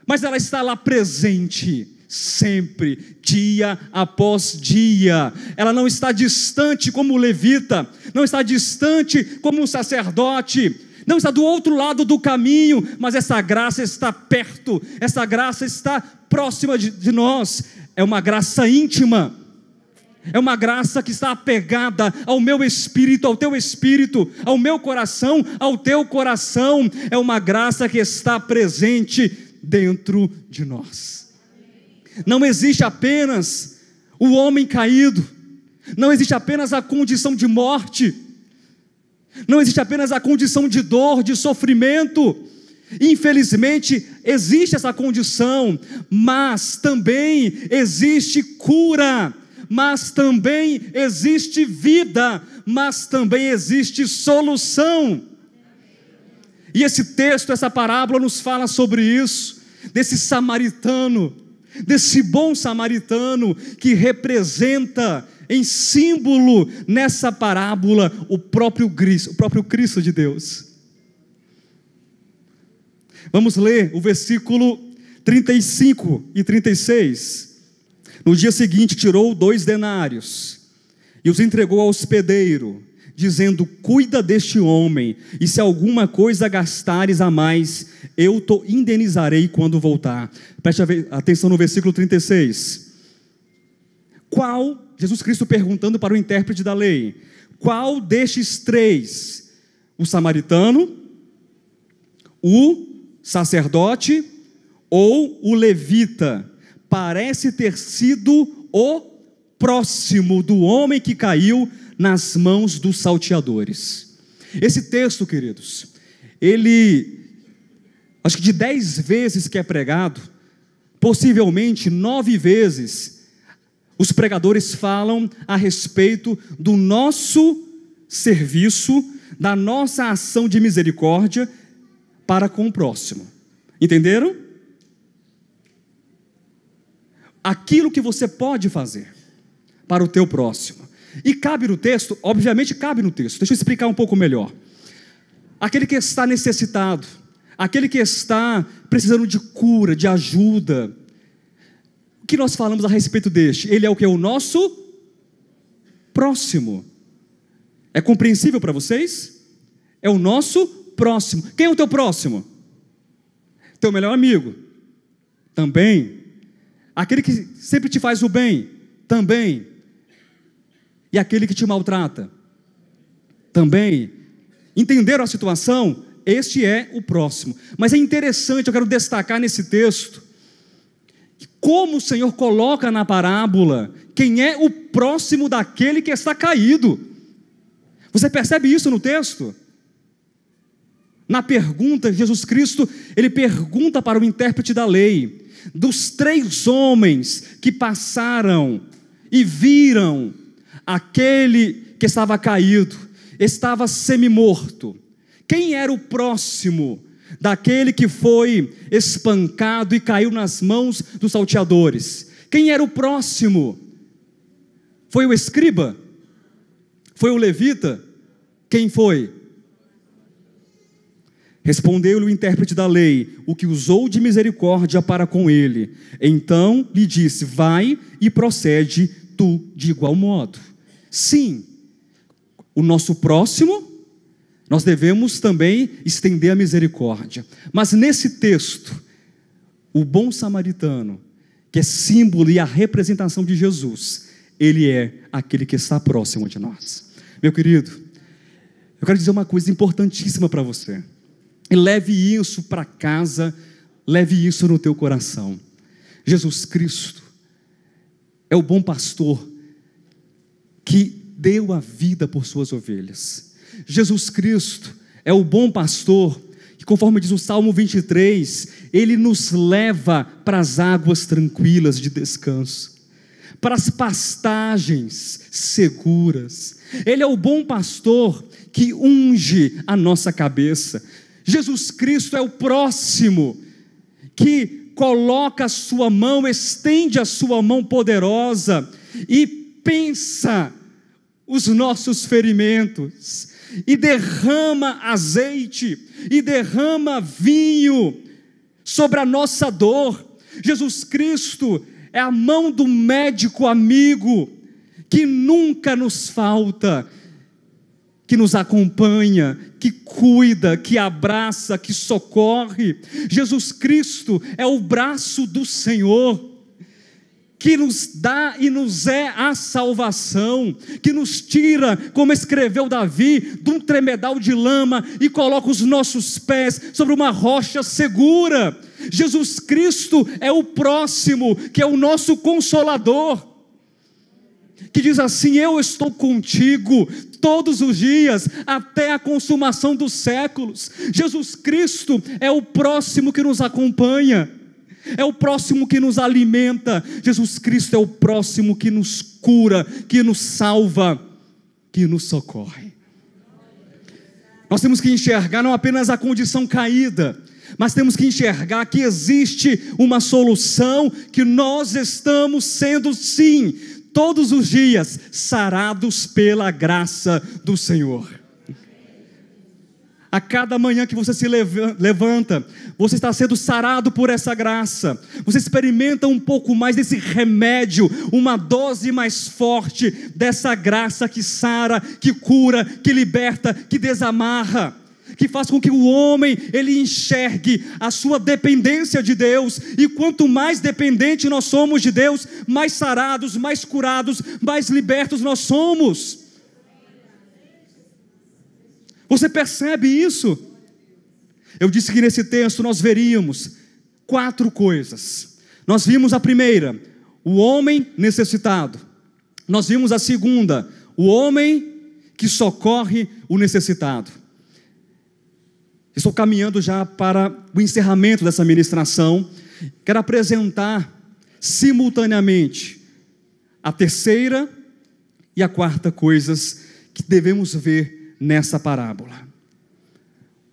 mas ela está lá presente, sempre, dia após dia. Ela não está distante como o levita, não está distante como o sacerdote, não está do outro lado do caminho, mas essa graça está perto, essa graça está próxima de nós. É uma graça íntima, é uma graça que está apegada ao meu espírito, ao teu espírito, ao meu coração, ao teu coração. É uma graça que está presente dentro de nós. Não existe apenas o homem caído, não existe apenas a condição de morte, não existe apenas a condição de dor, de sofrimento. Infelizmente existe essa condição, mas também existe cura, mas também existe vida, mas também existe solução. E esse texto, essa parábola nos fala sobre isso, desse samaritano, desse bom samaritano que representa em símbolo nessa parábola o próprio Cristo de Deus. Vamos ler o versículo 35 e 36. No dia seguinte tirou 2 denários e os entregou ao hospedeiro, dizendo: cuida deste homem, e se alguma coisa gastares a mais, eu te indenizarei quando voltar. Preste atenção no versículo 36. Jesus Cristo perguntando para o intérprete da lei: qual destes 3, o samaritano, o sacerdote ou o levita, parece ter sido o próximo do homem que caiu nas mãos dos salteadores? Esse texto, queridos, acho que de 10 vezes que é pregado, possivelmente 9 vezes, os pregadores falam a respeito do nosso serviço, da nossa ação de misericórdia para com o próximo. Entenderam? Aquilo que você pode fazer para o teu próximo. E cabe no texto, obviamente cabe no texto. Deixa eu explicar um pouco melhor. Aquele que está necessitado, aquele que está precisando de cura, de ajuda. O que nós falamos a respeito deste? Ele é o que? O nosso próximo. É compreensível para vocês? É o nosso próximo. Quem é o teu próximo? Teu melhor amigo? Também. Aquele que sempre te faz o bem? Também. E aquele que te maltrata? Também. Entenderam a situação? Este é o próximo. Mas é interessante, eu quero destacar nesse texto, como o Senhor coloca na parábola quem é o próximo daquele que está caído. Você percebe isso no texto? Na pergunta, Jesus Cristo, ele pergunta para o intérprete da lei, dos 3 homens que passaram e viram aquele que estava caído, estava semi-morto, quem era o próximo daquele que foi espancado e caiu nas mãos dos salteadores? Quem era o próximo? Foi o escriba? Foi o levita? Quem foi? Respondeu-lhe o intérprete da lei, o que usou de misericórdia para com ele. Então lhe disse: vai e procede tu de igual modo. Sim, o nosso próximo, nós devemos também estender a misericórdia. Mas nesse texto, o bom samaritano, que é símbolo e a representação de Jesus, ele é aquele que está próximo de nós. Meu querido, eu quero dizer uma coisa importantíssima para você. E leve isso para casa, leve isso no teu coração. Jesus Cristo é o bom pastor que deu a vida por suas ovelhas. Jesus Cristo é o bom pastor que conforme diz o Salmo 23, Ele nos leva para as águas tranquilas de descanso, para as pastagens seguras. Ele é o bom pastor que unge a nossa cabeça. Jesus Cristo é o próximo que coloca a sua mão, estende a sua mão poderosa e pensa os nossos ferimentos, e derrama azeite, e derrama vinho sobre a nossa dor. Jesus Cristo é a mão do médico amigo, que nunca nos falta, que nos acompanha, que cuida, que abraça, que socorre. Jesus Cristo é o braço do Senhor, que nos dá e nos é a salvação, que nos tira, como escreveu Davi, de um tremedal de lama e coloca os nossos pés sobre uma rocha segura. Jesus Cristo é o próximo, que é o nosso consolador, que diz assim: eu estou contigo todos os dias, até a consumação dos séculos. Jesus Cristo é o próximo que nos acompanha, é o próximo que nos alimenta. Jesus Cristo é o próximo que nos cura, que nos salva, que nos socorre. Nós temos que enxergar não apenas a condição caída, mas temos que enxergar que existe uma solução, que nós estamos sendo, sim, todos os dias, sarados pela graça do Senhor. A cada manhã que você se levanta, você está sendo sarado por essa graça. Você experimenta um pouco mais desse remédio, uma dose mais forte dessa graça que sara, que cura, que liberta, que desamarra, que faz com que o homem, ele enxergue a sua dependência de Deus. E quanto mais dependente nós somos de Deus, mais sarados, mais curados, mais libertos nós somos. Você percebe isso? Eu disse que nesse texto nós veríamos 4 coisas. Nós vimos a primeira, o homem necessitado. Nós vimos a segunda, o homem que socorre o necessitado. Estou caminhando já para o encerramento dessa ministração. Quero apresentar simultaneamente a terceira e a quarta coisas que devemos ver nessa parábola.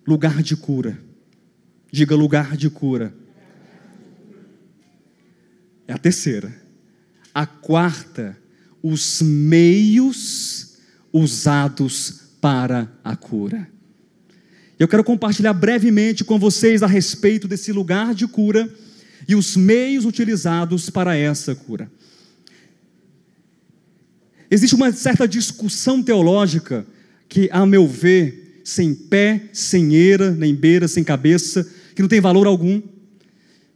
Lugar de cura. Diga: lugar de cura. É a terceira. A quarta, os meios usados para a cura. Eu quero compartilhar brevemente com vocês a respeito desse lugar de cura e os meios utilizados para essa cura. Existe uma certa discussão teológica que, a meu ver, sem pé, sem eira, nem beira, sem cabeça, que não tem valor algum,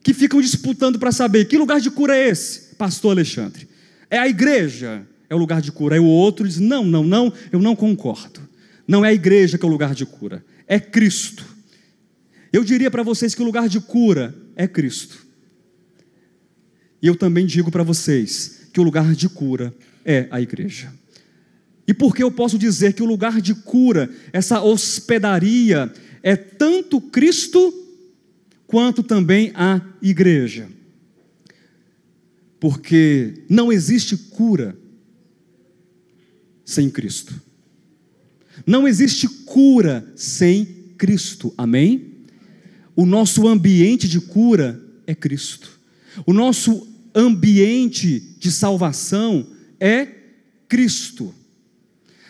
que ficam disputando para saber que lugar de cura é esse, pastor Alexandre. É a igreja, é o lugar de cura. Aí o outro diz: não, eu não concordo. Não é a igreja que é o lugar de cura, é Cristo. Eu diria para vocês que o lugar de cura é Cristo. E eu também digo para vocês que o lugar de cura é a igreja. E por que eu posso dizer que o lugar de cura, essa hospedaria, é tanto Cristo quanto também a igreja? Porque não existe cura sem Cristo. Não existe cura sem Cristo, amém? O nosso ambiente de cura é Cristo. O nosso ambiente de salvação é Cristo.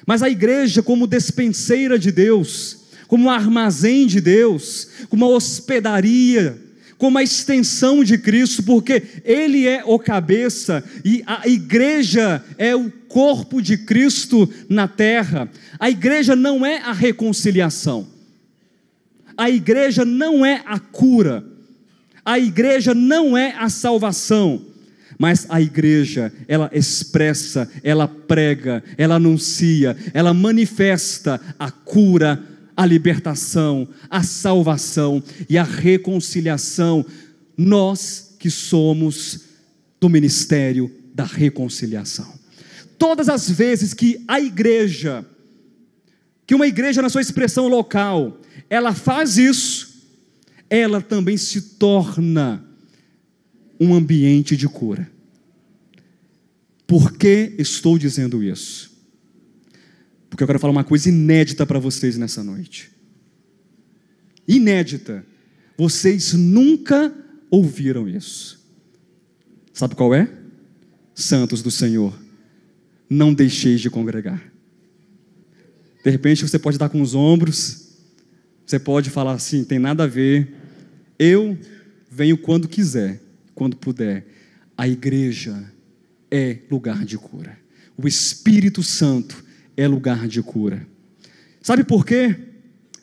Mas a igreja, como despenseira de Deus, como armazém de Deus, como uma hospedaria, como a extensão de Cristo, porque Ele é o cabeça e a igreja é o corpo de Cristo na terra. A igreja não é a reconciliação, a igreja não é a cura, a igreja não é a salvação, mas a igreja, ela expressa, ela prega, ela anuncia, ela manifesta a cura, a libertação, a salvação e a reconciliação. Nós que somos do ministério da reconciliação. Todas as vezes que a igreja, que uma igreja na sua expressão local, ela faz isso, ela também se torna um ambiente de cura. Por que estou dizendo isso? Porque eu quero falar uma coisa inédita para vocês nessa noite. Inédita. Vocês nunca ouviram isso. Sabe qual é? Santos do Senhor, não deixeis de congregar. De repente você pode dar com os ombros, você pode falar assim, tem nada a ver. Eu venho quando quiser, quando puder. A igreja é lugar de cura. O Espírito Santo é lugar de cura. Sabe por quê?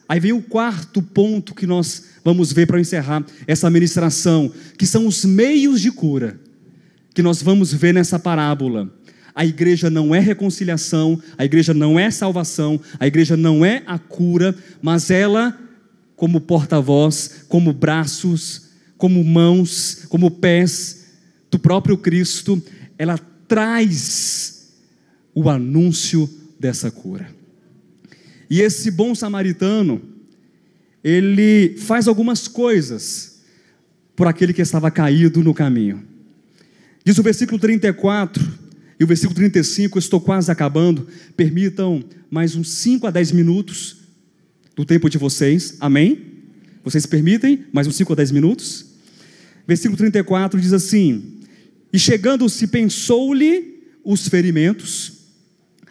Aí vem o quarto ponto que nós vamos ver para encerrar essa ministração, que são os meios de cura, que nós vamos ver nessa parábola. A igreja não é reconciliação, a igreja não é salvação, a igreja não é a cura, mas ela, como porta-voz, como braços, como mãos, como pés do próprio Cristo, ela traz o anúncio dessa cura. E esse bom samaritano, ele faz algumas coisas por aquele que estava caído no caminho. Diz o versículo 34 e o versículo 35, eu estou quase acabando, permitam mais uns 5 a 10 minutos do tempo de vocês, amém? Vocês permitem mais uns 5 a 10 minutos? Versículo 34 diz assim: e chegando-se, pensou-lhe os ferimentos,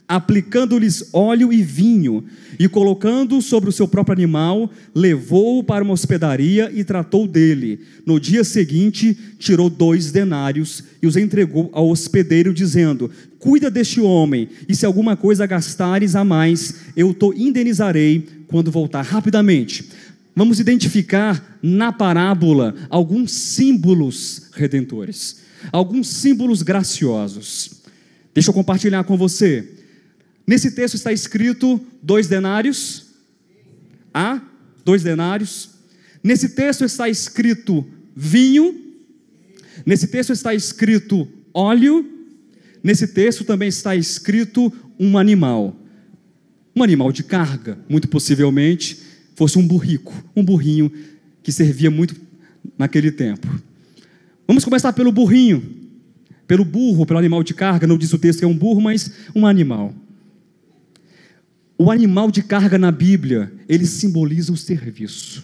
aplicando-lhes óleo e vinho, e colocando sobre o seu próprio animal, levou-o para uma hospedaria e tratou dele. No dia seguinte, tirou 2 denários e os entregou ao hospedeiro, dizendo: cuida deste homem, e se alguma coisa gastares a mais, eu te indenizarei quando voltar. Rapidamente, vamos identificar na parábola alguns símbolos redentores, alguns símbolos graciosos. Deixa eu compartilhar com você. Nesse texto está escrito 2 denários. 2 denários. Nesse texto está escrito vinho. Nesse texto está escrito óleo. Nesse texto também está escrito um animal. Um animal de carga, muito possivelmente fosse um burrico, um burrinho que servia muito naquele tempo. Vamos começar pelo burrinho, pelo burro, pelo animal de carga. Não diz o texto que é um burro, mas um animal. O animal de carga na Bíblia, ele simboliza o serviço.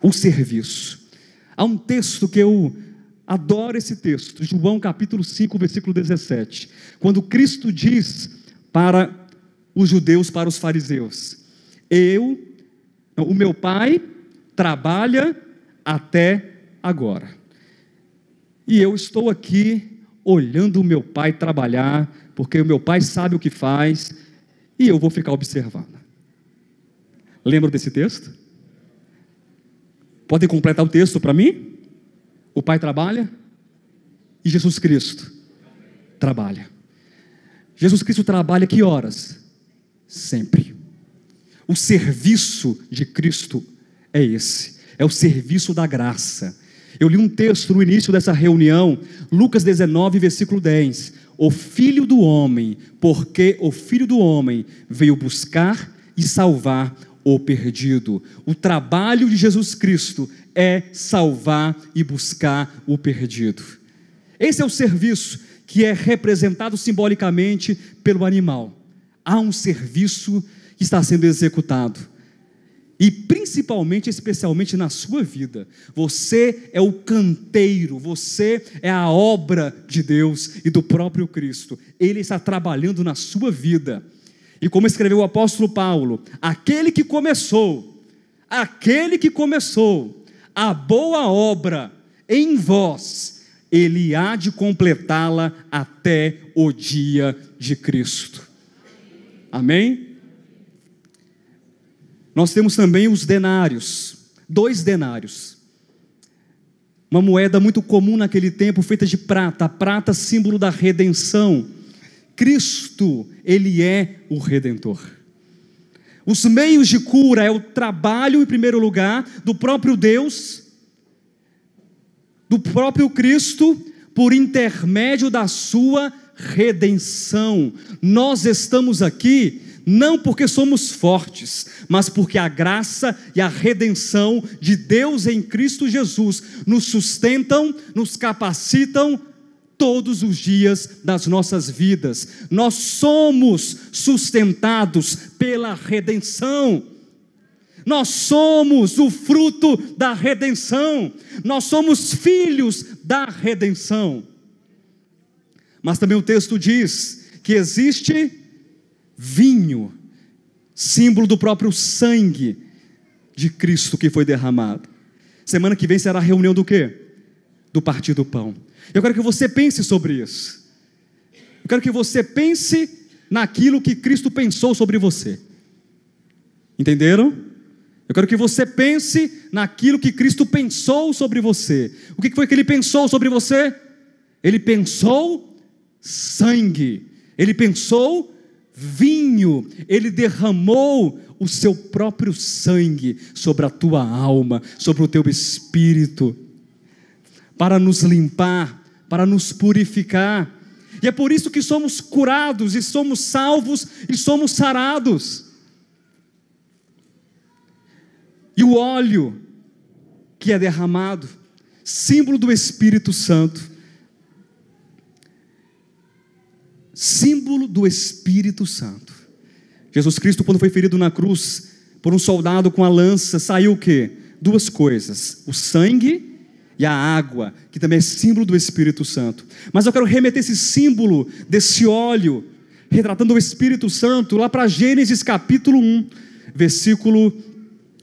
O serviço. Há um texto que eu adoro, esse texto, João capítulo 5, versículo 17, quando Cristo diz para os judeus, para os fariseus: o meu Pai trabalha até agora, e eu estou aqui olhando o meu Pai trabalhar, porque o meu Pai sabe o que faz, e eu vou ficar observando. Lembram desse texto? Podem completar o texto para mim? O Pai trabalha e Jesus Cristo trabalha. Jesus Cristo trabalha que horas? Sempre. O serviço de Cristo é esse, é o serviço da graça. Eu li um texto no início dessa reunião, Lucas 19, versículo 10. O Filho do Homem, porque o Filho do Homem veio buscar e salvar o perdido. O trabalho de Jesus Cristo é salvar e buscar o perdido. Esse é o serviço que é representado simbolicamente pelo animal. Há um serviço que está sendo executado. E principalmente, especialmente na sua vida, você é o canteiro, você é a obra de Deus e do próprio Cristo. Ele está trabalhando na sua vida. E como escreveu o apóstolo Paulo, aquele que começou a boa obra em vós, ele há de completá-la até o dia de Cristo. Amém? Nós temos também os denários, 2 denários, uma moeda muito comum naquele tempo, feita de prata, a prata símbolo da redenção. Cristo, ele é o Redentor. Os meios de cura é o trabalho, em primeiro lugar, do próprio Deus, do próprio Cristo, por intermédio da sua redenção. Nós estamos aqui não porque somos fortes, mas porque a graça e a redenção de Deus em Cristo Jesus nos sustentam, nos capacitam todos os dias das nossas vidas. Nós somos sustentados pela redenção. Nós somos o fruto da redenção. Nós somos filhos da redenção. Mas também o texto diz que existe vinho, símbolo do próprio sangue de Cristo que foi derramado. Semana que vem será a reunião do quê? Do partir do pão. Eu quero que você pense sobre isso. Eu quero que você pense naquilo que Cristo pensou sobre você. Entenderam? Eu quero que você pense naquilo que Cristo pensou sobre você. O que foi que Ele pensou sobre você? Ele pensou sangue. Ele pensou vinho. Ele derramou o seu próprio sangue sobre a tua alma, sobre o teu espírito, para nos limpar, para nos purificar. E é por isso que somos curados, e somos salvos, e somos sarados. E o óleo que é derramado, símbolo do Espírito Santo. Símbolo do Espírito Santo. Jesus Cristo, quando foi ferido na cruz por um soldado com a lança, saiu o quê? Duas coisas: o sangue e a água, que também é símbolo do Espírito Santo. Mas eu quero remeter esse símbolo desse óleo, retratando o Espírito Santo, lá para Gênesis capítulo 1, versículo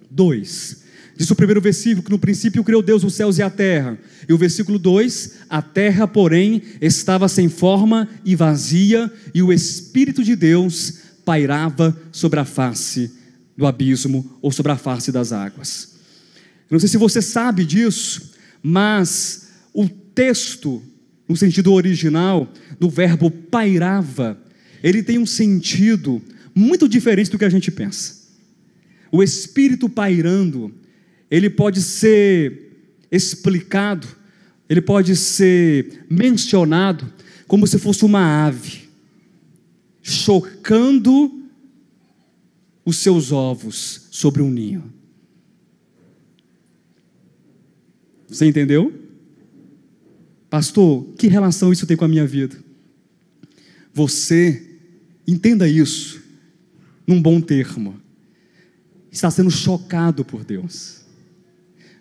2. Diz o primeiro versículo que no princípio criou Deus os céus e a terra. E o versículo 2: a terra, porém, estava sem forma e vazia, e o Espírito de Deus pairava sobre a face do abismo, ou sobre a face das águas. Eu não sei se você sabe disso, mas o texto, no sentido original, do verbo pairava, ele tem um sentido muito diferente do que a gente pensa. O Espírito pairando, ele pode ser explicado, ele pode ser mencionado como se fosse uma ave, chocando os seus ovos sobre um ninho. Você entendeu? Pastor, que relação isso tem com a minha vida? Você, entenda isso, num bom termo, está sendo chocado por Deus.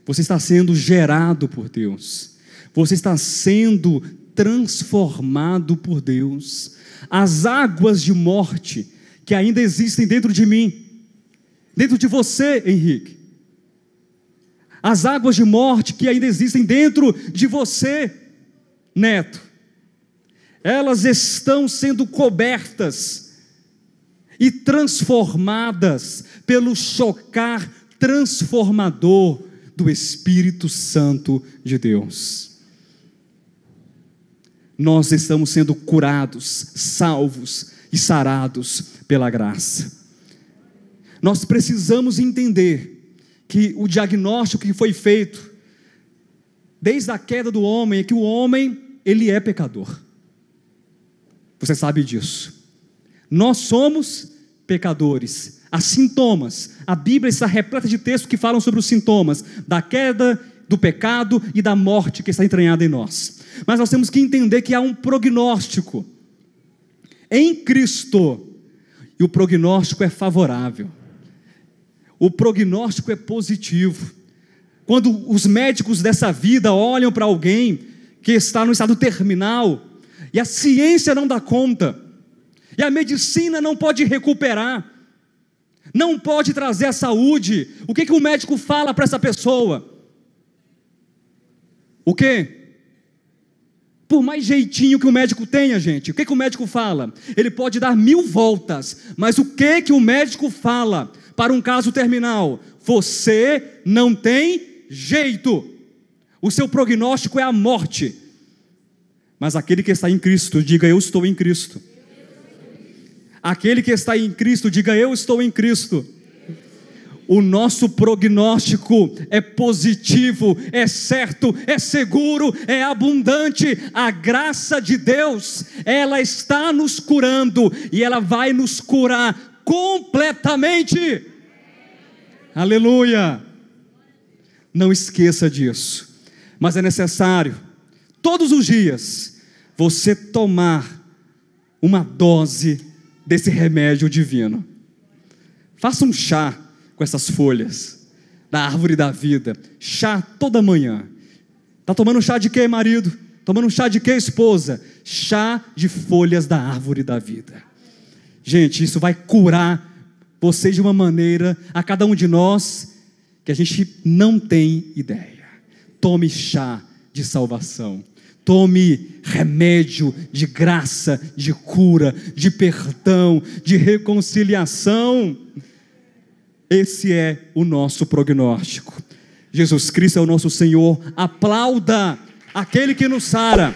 Você está sendo gerado por Deus. Você está sendo transformado por Deus. As águas de morte que ainda existem dentro de mim, dentro de você, Henrique, as águas de morte que ainda existem dentro de você, Neto, elas estão sendo cobertas e transformadas pelo chocar transformador do Espírito Santo de Deus. Nós estamos sendo curados, salvos e sarados pela graça. Nós precisamos entender que o diagnóstico que foi feito desde a queda do homem é que o homem, ele é pecador. Você sabe disso. Nós somos pecadores. Há sintomas. A Bíblia está repleta de textos que falam sobre os sintomas da queda, do pecado e da morte que está entranhada em nós. Mas nós temos que entender que há um prognóstico em Cristo, e o prognóstico é favorável. O prognóstico é positivo. Quando os médicos dessa vida olham para alguém que está no estado terminal, e a ciência não dá conta, e a medicina não pode recuperar, não pode trazer a saúde, o que o médico fala para essa pessoa? O quê? Por mais jeitinho que o médico tenha, gente, o que o médico fala? Ele pode dar 1000 voltas, mas o que o médico fala para um caso terminal? Você não tem jeito. O seu prognóstico é a morte. Mas aquele que está em Cristo, diga: eu estou em Cristo. Aquele que está em Cristo, diga: eu estou em Cristo. O nosso prognóstico é positivo, é certo, é seguro, é abundante. A graça de Deus, ela está nos curando, e ela vai nos curar completamente. Aleluia! Não esqueça disso. Mas é necessário, todos os dias, você tomar uma dose desse remédio divino. Faça um chá com essas folhas da árvore da vida. Chá toda manhã. Está tomando chá de quê, marido? Tomando chá de quê, esposa? Chá de folhas da árvore da vida. Gente, isso vai curar vocês de uma maneira, a cada um de nós, que a gente não tem ideia. Tome chá de salvação. Tome remédio de graça, de cura, de perdão, de reconciliação. Esse é o nosso prognóstico. Jesus Cristo é o nosso Senhor. Aplauda aquele que nos sara.